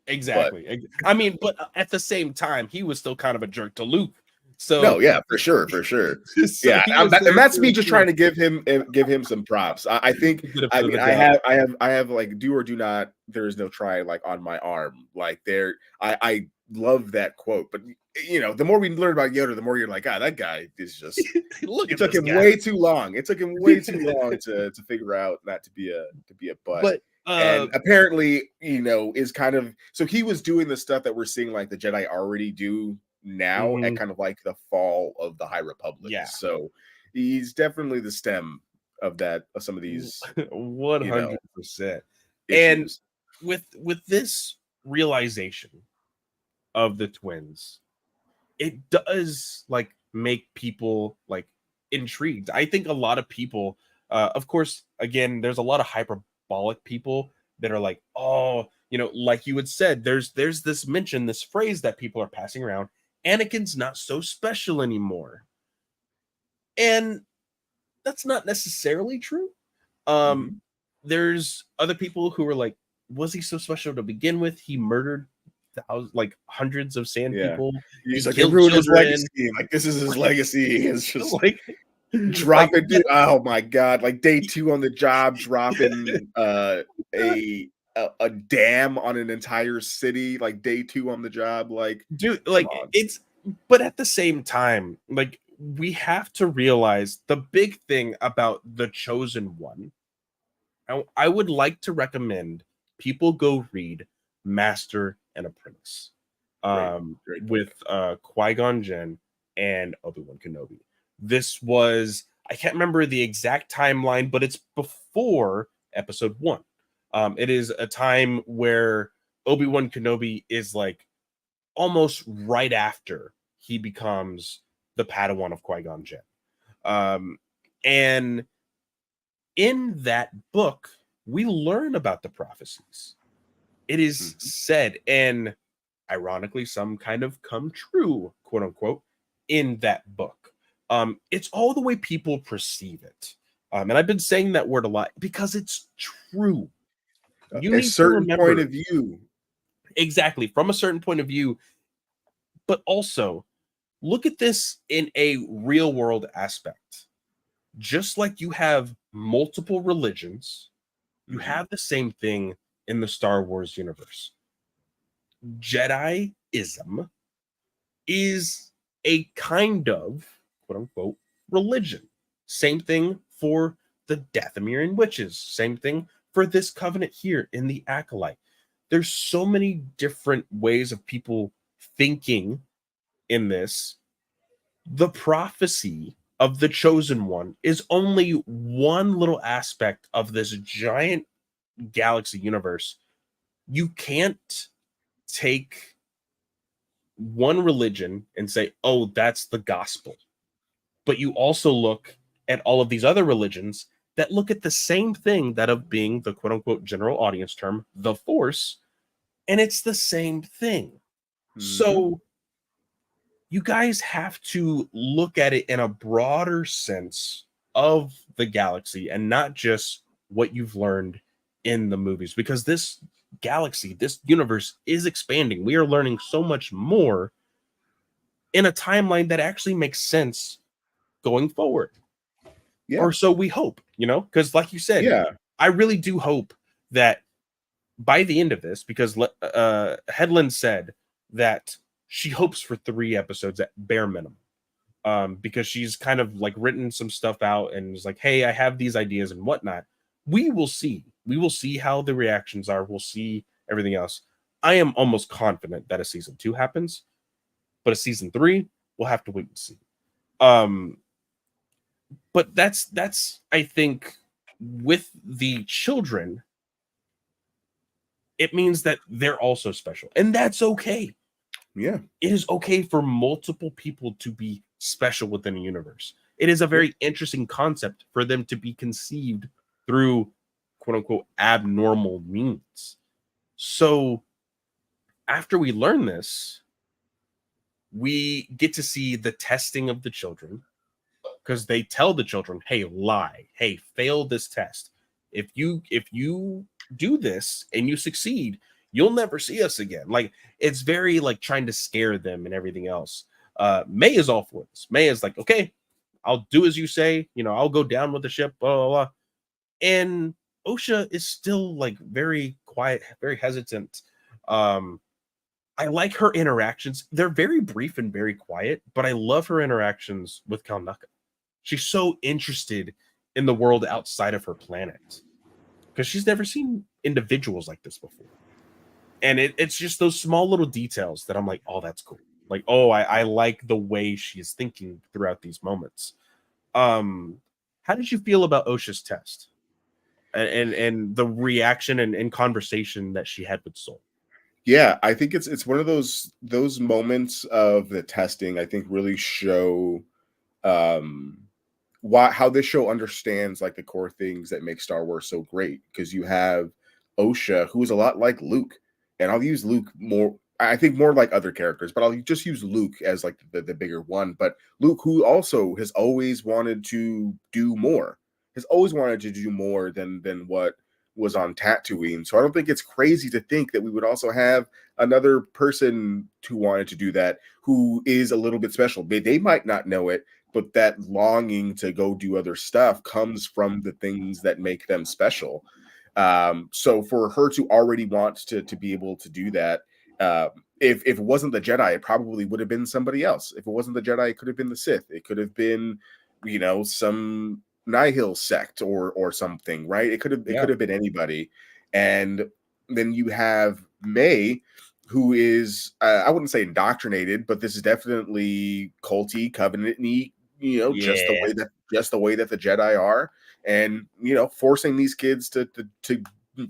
Exactly. I mean, but at the same time, he was still kind of a jerk to Luke. So, no, yeah, for sure, for sure. so Yeah, he was and there that's for me his just trying to give him some props. I think, benefit I of mean, the doubt. I have like do or do not. There is no try like on my arm. Like there, I love that quote. But you know, the more we learn about Yoda, the more you're like, ah, that guy is just. Look It at took this him guy. way too long. It took him way too long to figure out not to be a butt. But And apparently, you know, is kind of so he was doing the stuff that we're seeing like the Jedi already do now at mhm, kind of like the fall of the High Republic. yeah, So he's definitely the stem of that of some of these, you know, 100%. And issues. with this realization of the twins, it does like make people like intrigued. I think a lot of people, of course, again, there's a lot of hyperbolic people that are like, oh, you know, like you had said, there's this mention, this phrase that people are passing around. Anakin's not so special anymore, and that's not necessarily true. Um, Mhm. there's other people who are like, was he so special to begin with? He murdered thousands, like hundreds of sand Yeah. people. He He's like, it killed ruined his children. legacy. Like, this is his legacy. It's just like, like dropping, yeah, dude. Oh my god! Like day 2 on the job, dropping a a dam on an entire city. Like day 2 on the job. Like, dude, come like on. it's. But at the same time, like we have to realize the big thing about the chosen one. I would like to recommend people go read Master and Apprentice, Great book. with Qui-Gon Jinn and Obi-Wan Kenobi. This was, I can't remember the exact timeline, but it's before episode 1. It is a time where Obi-Wan Kenobi is like almost right after he becomes the Padawan of Qui-Gon Jinn. And in that book, we learn about the prophecies. It is Mhm. said, and ironically, some kind of come true, quote unquote, in that book. It's all the way people perceive it. And I've been saying that word a lot because it's true. You A need to certain point remember of view. exactly from a certain point of view, but also look at this in a real world aspect. Just like you have multiple religions, you Mhm. have the same thing in the Star Wars universe. Jediism is a kind of quote unquote religion. Same thing for the Dathomirian witches. Same thing for this covenant here in the Acolyte. There's so many different ways of people thinking in this. The prophecy of the chosen one is only one little aspect of this giant galaxy universe. You can't take one religion and say, oh, that's the gospel. But you also look at all of these other religions that look at the same thing, that of being the quote unquote general audience term, the force, and it's the same thing. Mhm. So you guys have to look at it in a broader sense of the galaxy and not just what you've learned in the movies, because this galaxy, this universe is expanding. We are learning so much more in a timeline that actually makes sense going forward. Yeah. Or so we hope, you know, because like you said, Yeah. I really do hope that by the end of this, because Headland said that she hopes for 3 episodes at bare minimum. Because she's kind of like written some stuff out and is like, hey, I have these ideas and whatnot. We will see. We will see how the reactions are. We'll see everything else. I am almost confident that a season 2 happens, but a season 3, we'll have to wait and see. Um, but that's I think with the children, it means that they're also special, and that's okay. Yeah. It is okay for multiple people to be special within the universe. It is a very interesting concept for them to be conceived through quote unquote abnormal means. So after we learn this, we get to see the testing of the children, because they tell the children, hey, lie, hey, fail this test. If you do this and you succeed, you'll never see us again. Like, it's very like trying to scare them and everything else. May is all for this. May is like, okay, I'll do as you say, I'll go down with the ship, blah blah blah. And Osha is still like very quiet, very hesitant. I like her interactions. They're very brief and very quiet, but I love her interactions with Kalnucka. She's so interested in the world outside of her planet because she's never seen individuals like this before. And it's just those small little details that I'm like, oh, that's cool. Like, oh, I like the way she's thinking throughout these moments. How did you feel about Osha's test and the reaction and conversation that she had with Soul? Yeah, I think it's one of those moments of the testing, I think, really show how this show understands like the core things that make Star Wars so great. Because you have Osha, who is a lot like Luke, and I'll use Luke more. I think more like other characters, but I'll just use Luke as like the bigger one. But Luke, who also has always wanted to do more, has always wanted to do more than what was on Tatooine. So I don't think it's crazy to think that we would also have another person who wanted to do that, who is a little bit special. They might not know it, but that longing to go do other stuff comes from the things that make them special. So for her to already want to be able to do that, if it wasn't the Jedi, it probably would have been somebody else. If it wasn't the Jedi, it could have been the Sith. It could have been, some Nihil sect or something, right? It could have been anybody. And then you have May, who is I wouldn't say indoctrinated, but this is definitely culty, covenant-y, just the way that the Jedi are, and forcing these kids to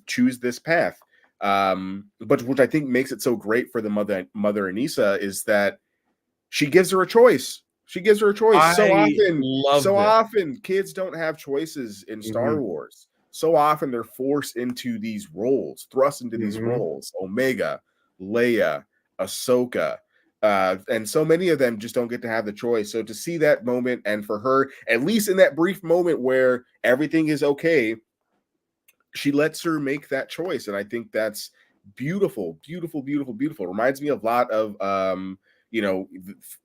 choose this path. But which I think makes it so great for the mother Anissa is that she gives her a choice. She gives her a choice. So often kids don't have choices in Star Wars. So often they're forced into these roles, thrust into these roles. Omega, Leia, Ahsoka, and so many of them just don't get to have the choice. So to see that moment, and for her, at least in that brief moment where everything is okay, she lets her make that choice. And I think that's beautiful, beautiful, beautiful, beautiful. It reminds me a lot of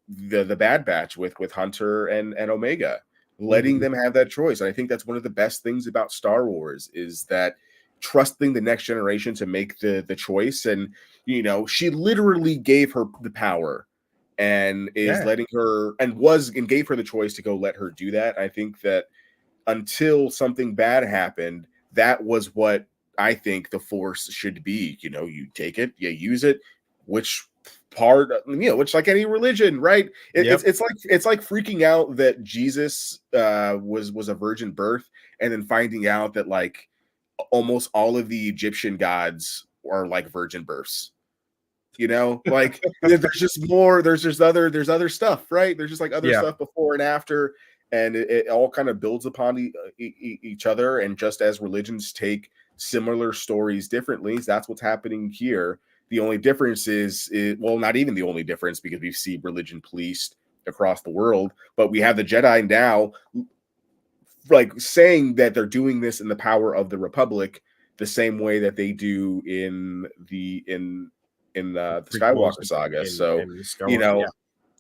the Bad Batch with Hunter and Omega, letting them have that choice. And I think that's one of the best things about Star Wars is that trusting the next generation to make the choice. And she literally gave her the power and is letting her and gave her the choice to go let her do that. I think that until something bad happened, that was what I think the Force should be. You take it, you use it, which which like any religion, right? It's like freaking out that Jesus was a virgin birth, and then finding out that like almost all of the Egyptian gods are like virgin births. Like there's just more. There's other stuff, right? There's just like other stuff before and after, and it all kind of builds upon each other. And just as religions take similar stories differently, that's what's happening here. The only difference is well, not even the only difference, because we see religion policed across the world, but we have the Jedi now like saying that they're doing this in the power of the Republic, the same way that they do in the Skywalker saga.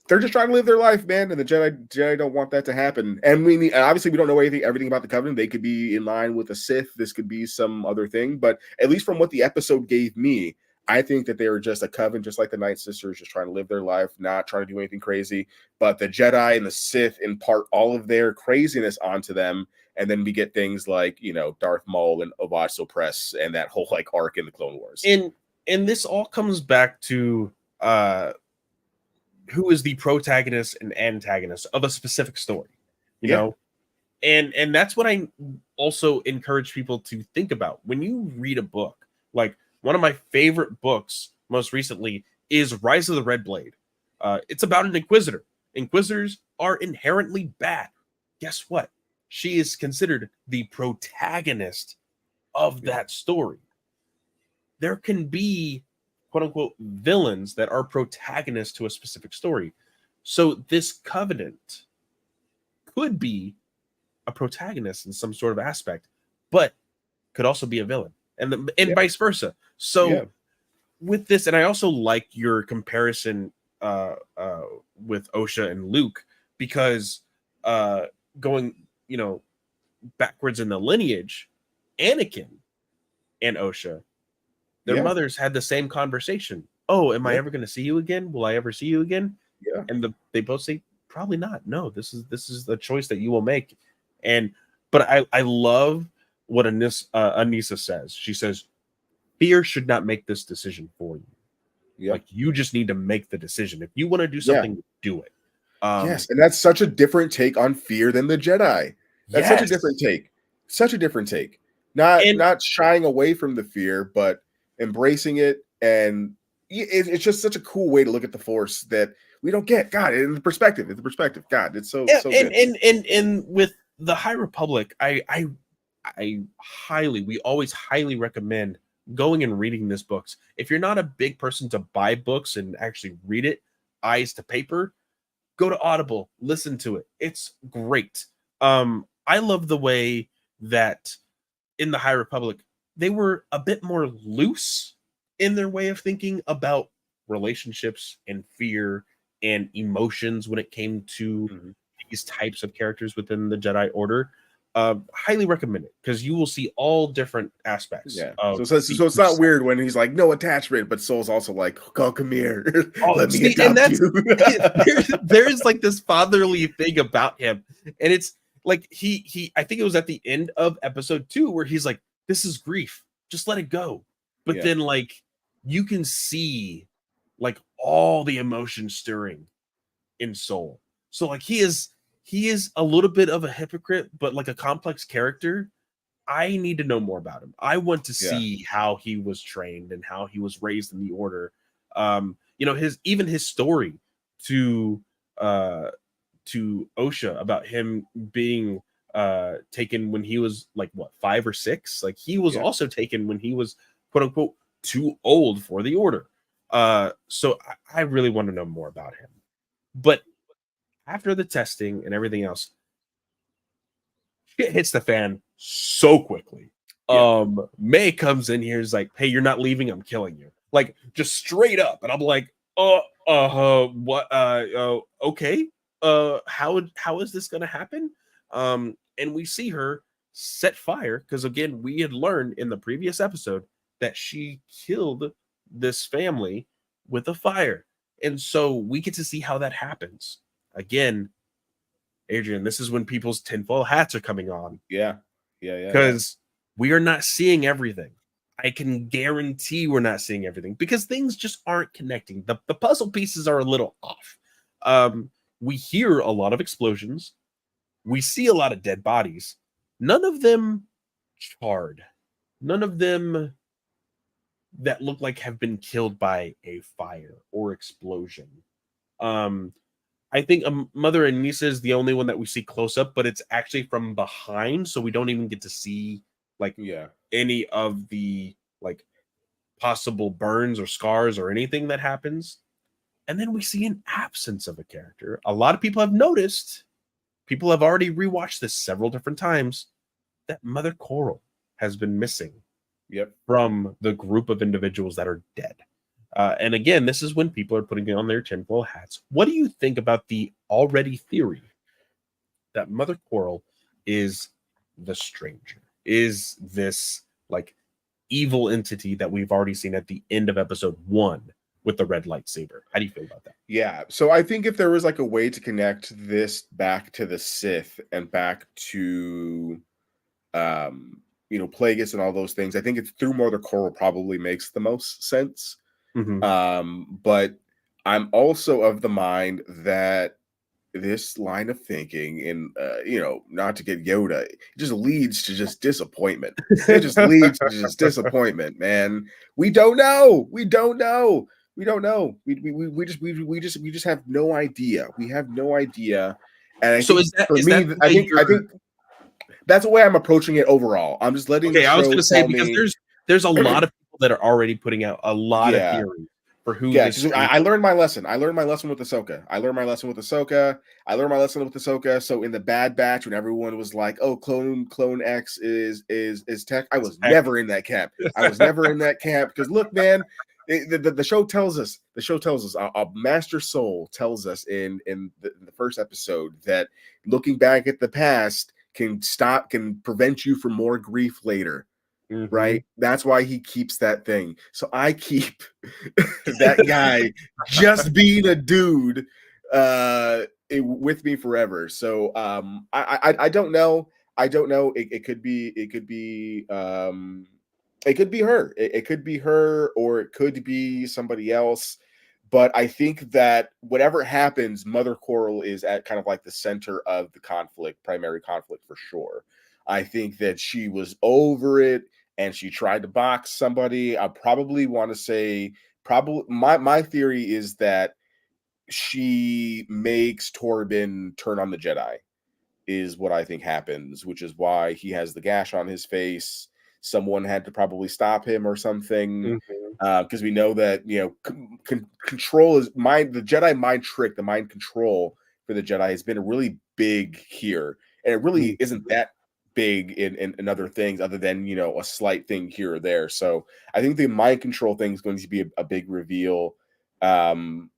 They're just trying to live their life, man, and the Jedi don't want that to happen. And obviously we don't know everything about the Covenant. They could be in line with the Sith. This could be some other thing, but at least from what the episode gave me, I think that they were just a coven, just like the Night Sisters, just trying to live their life, not trying to do anything crazy. But the Jedi and the Sith impart all of their craziness onto them, and then we get things like Darth Maul and Avad Sopress and that whole like arc in the Clone Wars. And this all comes back to who is the protagonist and antagonist of a specific story, you know? And that's what I also encourage people to think about when you read a book. Like, one of my favorite books most recently is Rise of the Red Blade. It's about an Inquisitor. Inquisitors are inherently bad. Guess what? She is considered the protagonist of that story. There can be quote unquote villains that are protagonists to a specific story. So this covenant could be a protagonist in some sort of aspect, but could also be a villain, and vice versa. So with this, and I also like your comparison with Osha and Luke, because going, backwards in the lineage, Anakin and Osha, their mothers had the same conversation. Oh, am I ever going to see you again? Will I ever see you again? Yeah. And they both say, probably not. No, this is the choice that you will make. But I love what Anissa says. She says, fear should not make this decision for you. Yeah. Like, you just need to make the decision. If you want to do something, do it. Yes, and that's such a different take on fear than the Jedi. That's such a different take. Such a different take. Not shying away from the fear, but embracing it. And it's just such a cool way to look at the Force that we don't get. God, in the perspective. God, it's so good. And with the High Republic, we always highly recommend going and reading these books. If you're not a big person to buy books and actually read it, eyes to paper, go to Audible, listen to it. It's great. I love the way that in the High Republic, they were a bit more loose in their way of thinking about relationships and fear and emotions when it came to these types of characters within the Jedi Order. Highly recommend it, because you will see all different aspects. Yeah. So it's not weird when he's like, no attachment, but Soul's also like, oh, come here. Let me adopt you. there's like this fatherly thing about him. And it's like he I think it was at the end of episode 2 where he's like, this is grief. Just let it go. But then like you can see like all the emotion stirring in Soul. So like he is a little bit of a hypocrite, but like a complex character. I need to know more about him. I want to see how he was trained and how he was raised in the Order. His story to Osha about him being taken when he was like 5 or 6. Like he was also taken when he was quote unquote too old for the Order. So I really want to know more about him. But after the testing and everything else, shit hits the fan so quickly. May comes in here, is like, hey, you're not leaving, I'm killing you. Like, just straight up. And I'm like, what? Okay. How is this gonna happen? And we see her set fire, because again, we had learned in the previous episode that she killed this family with a fire. And so we get to see how that happens. Again, Adrian, this is when people's tinfoil hats are coming on. Yeah. Because we are not seeing everything. I can guarantee we're not seeing everything, because things just aren't connecting. The puzzle pieces are a little off. We hear a lot of explosions. We see a lot of dead bodies. None of them charred. None of them that look like have been killed by a fire or explosion. I think Mother Anissa is the only one that we see close up, but it's actually from behind, so we don't even get to see any of the like possible burns or scars or anything that happens. And then we see an absence of a character. A lot of people have noticed, people have already rewatched this several different times, that Mother Coral has been missing from the group of individuals that are dead. And again, this is when people are putting on their tinfoil hats. What do you think about the already theory that Mother Coral is the stranger? Is this like evil entity that we've already seen at the end of episode 1 with the red lightsaber? How do you feel about that? Yeah. So I think if there was like a way to connect this back to the Sith and back to Plagueis and all those things, I think it's through Mother Coral probably makes the most sense. But I'm also of the mind that this line of thinking, and not to get Yoda, it just leads to just disappointment. It just leads to just disappointment, man. We don't know. We just have no idea. We have no idea And I So think for is me, that the I way think I you're think that's the way I'm approaching it overall. I'm just letting the okay? I was show gonna say tell because me. there's a lot of people that are already putting out a lot of Yeah, theories for who yeah, this because strange. I learned my lesson. I learned my lesson with Ahsoka. I learned my lesson with Ahsoka. I learned my lesson with Ahsoka. So in the Bad Batch, when everyone was like, "Oh, Clone X is tech," I was Heck. never in that camp. I was never in that camp because look, man, the show tells us. The show tells us. A Master Soul tells us in the first episode that looking back at the past can prevent you from more grief later. Mhm. Right? That's why he keeps that thing. So I keep that guy just being a dude with me forever. So I don't know. I don't know. It could be it could be her. It could be her or it could be somebody else. But I think that whatever happens, Mother Coral is at kind of like the center of the conflict, primary conflict for sure. I think that she was over it and she tried to box somebody. I probably want to say probably my theory is that she makes Torben turn on the Jedi is what I think happens, which is why he has the gash on his face. Someone had to probably stop him or something, Mhm. because we know that control is mind. The Jedi mind trick, the mind control for the Jedi has been really big here, and it really isn't Mhm. that big in other things other than a slight thing here or there. So I think the mind control thing is going to be a big reveal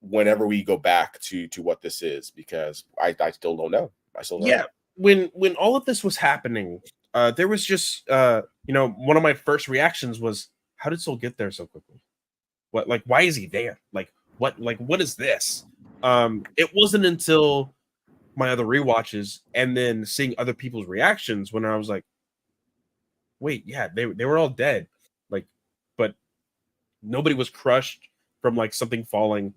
whenever we go back to what this is, because I still don't know. I still don't Yeah, know. when all of this was happening, there was just one of my first reactions was, how did Soul get there so quickly? What, like, why is he there? What is this? It wasn't until my other rewatches and then seeing other people's reactions when I was like, wait, yeah, they were all dead. Like, but nobody was crushed from like something falling.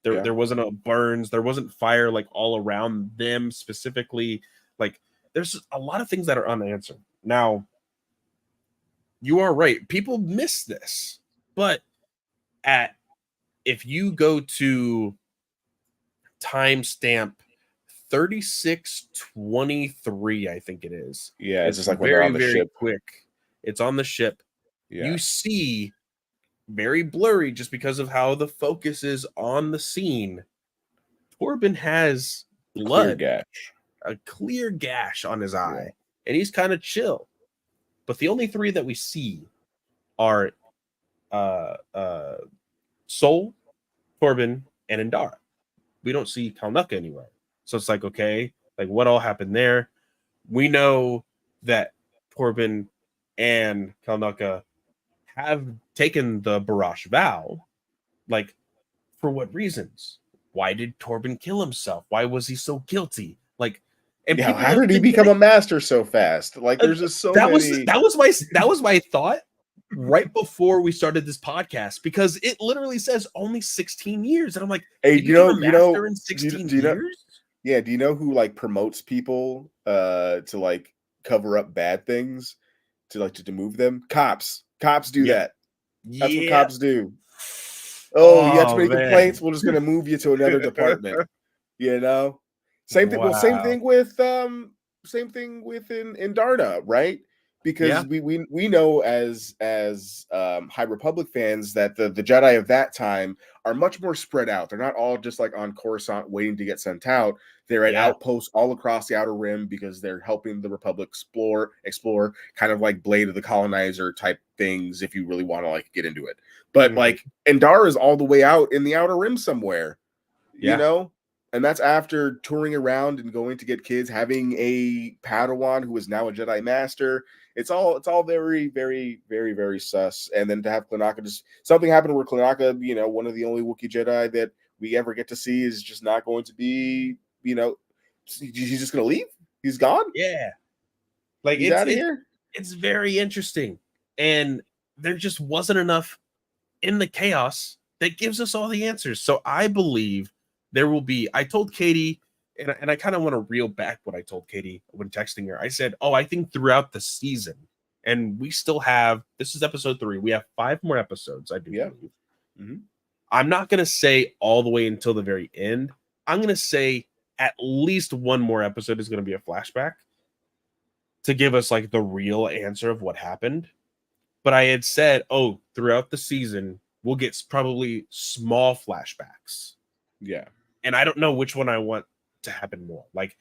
There Yeah, there wasn't a burns, there wasn't fire like all around them specifically. Like there's a lot of things that are unanswered. Now, you are right. People miss this. But at if you go to timestamp 3623, I think it is. yeah. It's It's just like when they're very, on the very ship. quick. It's on the ship. Yeah, You see very blurry just because of how the focus is on the scene. Corbin has clear blood, gash. a clear gash on his Yeah, eye, and he's kind of chill. But the only three that we see are uh, uh, Soul, Corbin, and Indara. We don't see Kalnucka anywhere. So it's like, okay, like what all happened there? We know that Corbin and Kalnucka have taken the Barash vow. Like, for what reasons? Why did Corbin kill himself? Why was he so guilty? Like, and yeah. people How have did he been become saying a master so fast? Like, uh, there's just so many. that was my thought right before we started this podcast because it literally says only 16 years, and I'm like, Hey, he became a you know, master in do you, 16 do you know? years? Yeah, do you know who like promotes people to like cover up bad things to move them? Cops do Yep. that. That's what Yeah. cops do. Oh, you have too Oh many complaints. man. We're just gonna move you to another department. You know, same thing. Well, Wow. same thing with in Darna, right? Yeah. Because we know as High Republic fans that the Jedi of that time are much more spread out. They're not all just like on Coruscant waiting to get sent out. They're at Yeah. outposts all across the Outer Rim because they're helping the Republic explore kind of like Blade of the Colonizer type things. If you really want to like get into it, but Mhm. like Endar is all the way out in the Outer Rim somewhere, Yeah. and that's after touring around and going to get kids, having a Padawan who is now a Jedi Master. It's all very, very, very, very sus. And then to have Klanaka just something happen where Klanaka, one of the only Wookiee Jedi that we ever get to see is just not going to be, he's just gonna leave. He's gone. Yeah. Like He's out of here. it's very interesting. And there just wasn't enough in the chaos that gives us all the answers. So I believe there will be. I told Katie, and I kind of want to reel back what I told Katie when texting her. I said, "Oh, I think throughout the season, and we still have. This is episode 3. We have 5 more episodes. I do Yeah. believe. Mm-hmm. I'm not gonna say all the way until the very end. I'm gonna say at least one more episode is going to be a flashback to give us like the real answer of what happened. But I had said, oh, throughout the season, we'll get probably small flashbacks. Yeah. And I don't know which one I want to happen more. Like,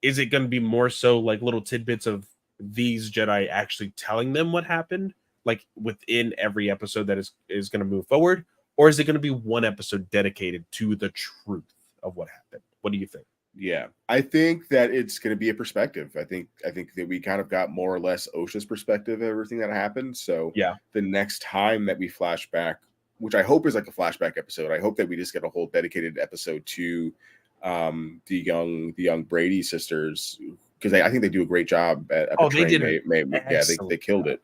is it going to be more so like little tidbits of these Jedi actually telling them what happened, like within every episode that is going to move forward, or is it going to be one episode dedicated to the truth of what happened? What do you think? Yeah, I think that it's going to be a perspective. I think that we kind of got more or less Osha's perspective of everything that happened. So Yeah. the next time that we flash back, which I hope is like a flashback episode, I hope that we just get a whole dedicated episode to the young Brady sisters, because I think they do a great job at They portraying. did Yeah, they killed it.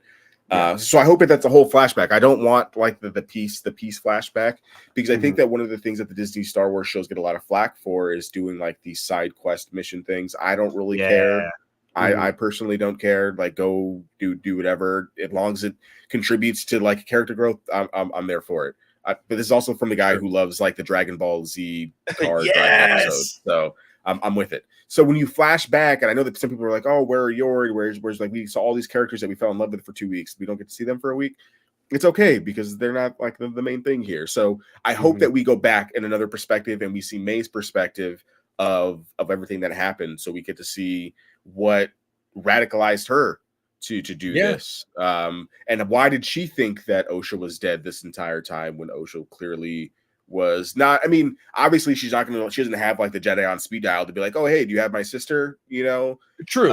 Yeah. So I hope that that's a whole flashback. I don't want like the piece flashback, because I think Mm-hmm. that one of the things that the Disney Star Wars shows get a lot of flack for is doing like these side quest mission things. I don't really care. Mm-hmm. I personally don't care. Like, go do whatever, as long as it contributes to like character growth. I'm there for it. But this is also from the guy who loves like the Dragon Ball Z car driving episodes, so I'm with it. So when you flash back, and I know that some people are like, "Oh, where are Yori? Where's like we saw all these characters that we fell in love with for 2 weeks. We don't get to see them for a week." It's okay, because they're not like the main thing here. So I hope that we go back in another perspective and we see May's perspective of everything that happened, so we get to see what radicalized her to do this. And why did she think that Osha was dead this entire time when Osha clearly was not? I mean, obviously she doesn't have like the Jedi on speed dial to be like, oh, hey, do you have my sister? True.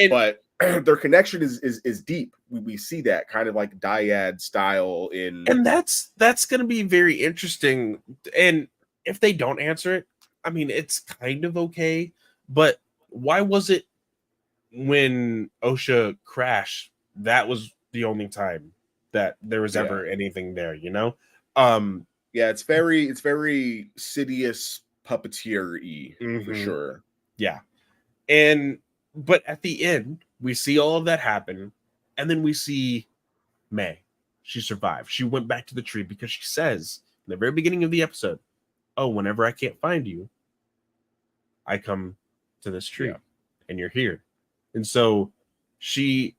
But their connection is deep. We see that kind of like dyad style and that's going to be very interesting. And if they don't answer it, I mean, it's kind of okay. But why was it when Osha crashed, that was the only time that there was ever anything there? Yeah, it's very Sidious puppeteer-y for sure. Yeah. But at the end, we see all of that happen, and then we see May. She survived. She went back to the tree because she says in the very beginning of the episode, oh, whenever I can't find you, I come to this tree, and you're here. And so she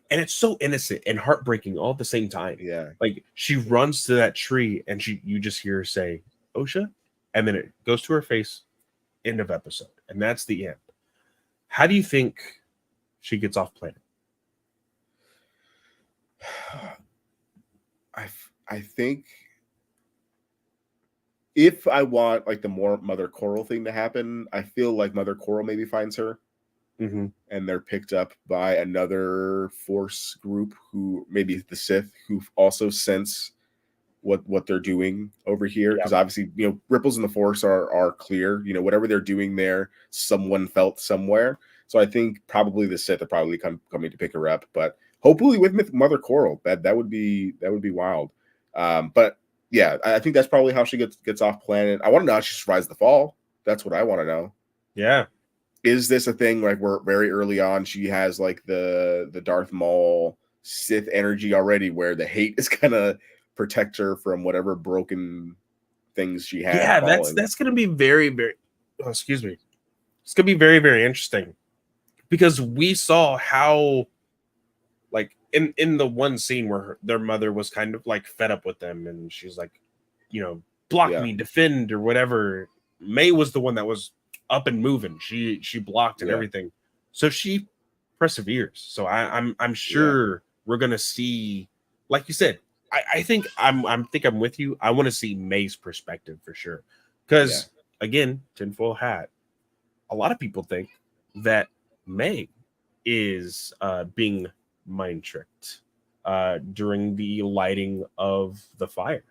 and it's so innocent and heartbreaking all at the same time. Yeah. Like, she runs to that tree, and you just hear her say, Osha, and then it goes to her face, end of episode. And that's the end. How do you think she gets off planet? I think if I want like the more Mother Coral thing to happen, I feel like Mother Coral maybe finds her, and they're picked up by another Force group, who maybe the Sith, who also sense what they're doing over here, because obviously ripples in the Force are clear. Whatever they're doing there, someone felt somewhere. So I think probably the Sith are probably coming to pick her up, but hopefully with Mother Coral. That would be wild. But yeah, I think that's probably how she gets off planet. I want to know how she survives the fall. That's what I want to know. Yeah. Is this a thing like where very early on she has like the Darth Maul Sith energy already, where the hate is gonna protect her from whatever broken things she had? Yeah, that's gonna be very, very excuse me. It's gonna be very, very interesting, because we saw how, like, in the one scene where their mother was kind of like fed up with them, and she's like, block me, defend, or whatever. May was the one that was up and moving. She blocked and everything, so she perseveres. So I'm sure we're gonna see, like you said. I think I'm with you. I want to see May's perspective for sure, because again, tinfoil hat. A lot of people think that May is being mind tricked during the lighting of the fire,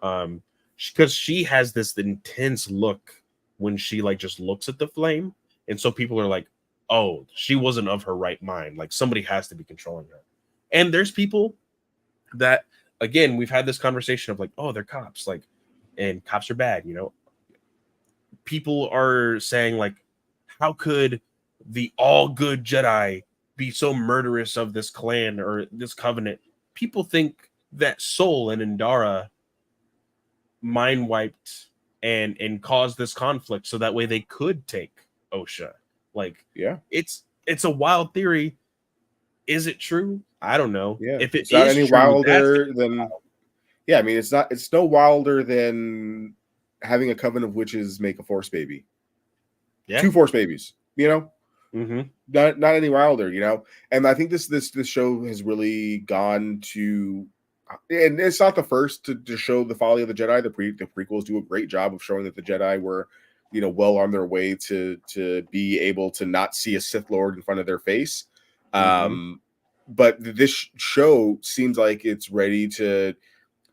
because she has this intense look when she like just looks at the flame, and so people are like, oh, she wasn't of her right mind, like somebody has to be controlling her. And there's people that, again, we've had this conversation of like, oh, they're cops, like, and cops are bad. People are saying like, how could the all good Jedi be so murderous of this clan or this covenant? People think that Soul and Indara mind wiped and cause this conflict so that way they could take Osha. Like, Yeah. it's a wild theory. Is it true? I don't know. Yeah. If it It's not is any true, that's wilder than, yeah, I mean, it's no wilder than having a coven of witches make a force baby. yeah. 2 force babies, you know? Mm-hmm. Not any wilder, you know. And I think this show has really gone to, and it's not the first to show the folly of the Jedi. The prequels do a great job of showing that the Jedi were, you know, well on their way to be able to not see a Sith Lord in front of their face. Mm-hmm. But this show seems like it's ready to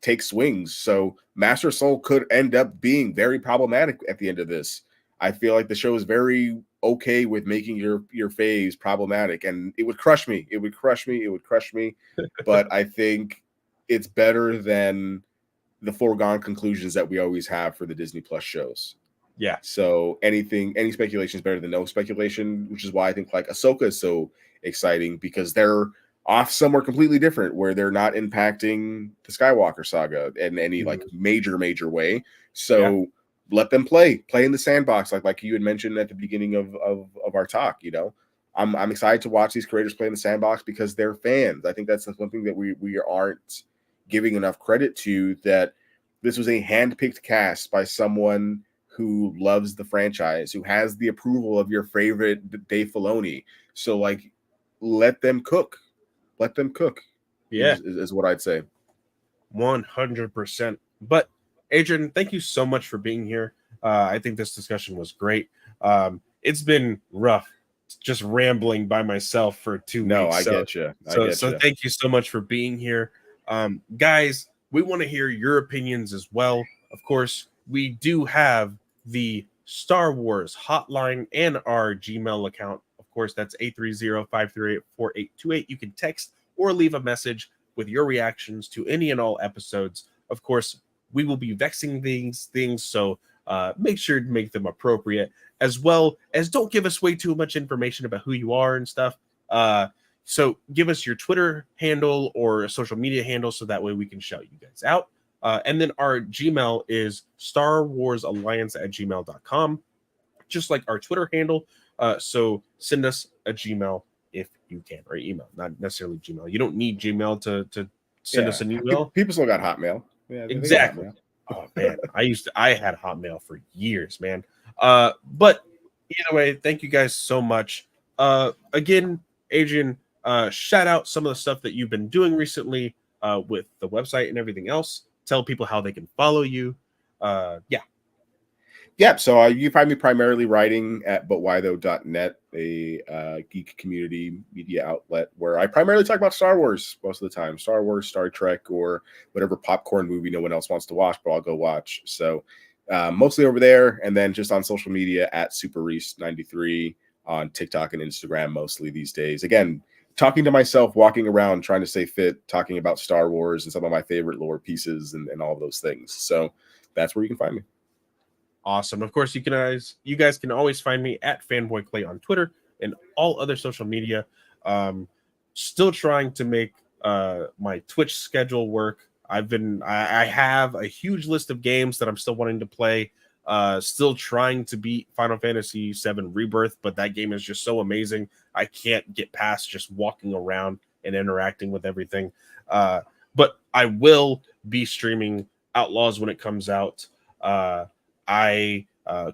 take swings. So Master Soul could end up being very problematic at the end of this. I feel like the show is very okay with making your faves problematic, and it would crush me. It would crush me. It would crush me. But I think it's better than the foregone conclusions that we always have for the Disney Plus shows. Yeah. So any speculation is better than no speculation, which is why I think like Ahsoka is so exciting, because they're off somewhere completely different where they're not impacting the Skywalker saga in any like major way. So let them play in the sandbox, like you had mentioned at the beginning of our talk. You know, I'm excited to watch these creators play in the sandbox because they're fans. I think that's one thing that we aren't giving enough credit to, that this was a handpicked cast by someone who loves the franchise, who has the approval of your favorite Dave Filoni. So like, let them cook. Let them cook. Yeah. Is what I'd say. 100%. But Adrian, thank you so much for being here. I think this discussion was great. It's been rough just rambling by myself for 2 weeks. No, I get you. So thank you so much for being here. Guys, we want to hear your opinions as well. Of course, we do have the Star Wars hotline and our Gmail account. Of course, that's 830-538-4828. You can text or leave a message with your reactions to any and all episodes. Of course, we will be vexing these things, so make sure to make them appropriate, as well as don't give us way too much information about who you are and stuff. So give us your Twitter handle or a social media handle so that way we can shout you guys out. And then our Gmail is starwarsalliance@gmail.com, just like our Twitter handle. So send us a Gmail if you can, or email, not necessarily Gmail. You don't need Gmail to send us an email. People still got Hotmail. Yeah, exactly. Hotmail. Oh man, I had Hotmail for years, man. But either way, thank you guys so much. Again, Adrian, shout out some of the stuff that you've been doing recently with the website and everything else. Tell people how they can follow you. Yeah, so you find me primarily writing at butwhythough.net, a geek community media outlet where I primarily talk about Star Wars most of the time. Star Wars, Star Trek, or whatever popcorn movie no one else wants to watch, but I'll go watch. So mostly over there, and then just on social media at SuperReese93 on TikTok and Instagram mostly these days. Again, talking to myself, walking around, trying to stay fit, talking about Star Wars and some of my favorite lore pieces and all those things. So that's where you can find me. Awesome. Of course, you guys can always find me at Fanboy Clay on Twitter and all other social media. Still trying to make my Twitch schedule work. I have a huge list of games that I'm still wanting to play. Still trying to beat Final Fantasy VII Rebirth, but that game is just so amazing. I can't get past just walking around and interacting with everything. But I will be streaming Outlaws when it comes out. I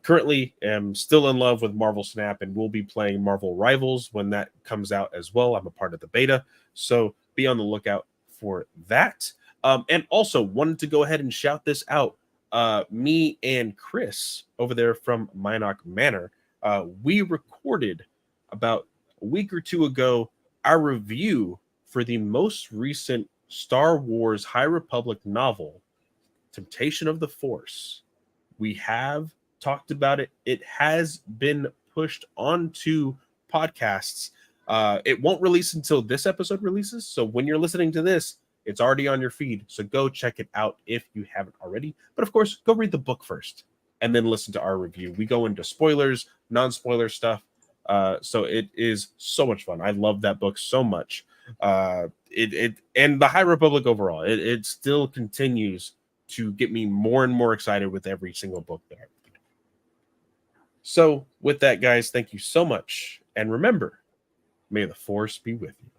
currently am still in love with Marvel Snap and will be playing Marvel Rivals when that comes out as well. I'm a part of the beta, so be on the lookout for that. And also wanted to go ahead and shout this out. Me and Chris over there from Minot Manor, we recorded about a week or two ago our review for the most recent Star Wars High Republic novel, Temptation of the Force. We have talked about it. It has been pushed onto podcasts. It won't release until this episode releases. So when you're listening to this, it's already on your feed. So go check it out if you haven't already. But of course, go read the book first and then listen to our review. We go into spoilers, non-spoiler stuff. So it is so much fun. I love that book so much. It and the High Republic overall, it still continues to get me more and more excited with every single book that I read. So with that, guys, thank you so much. And remember, may the force be with you.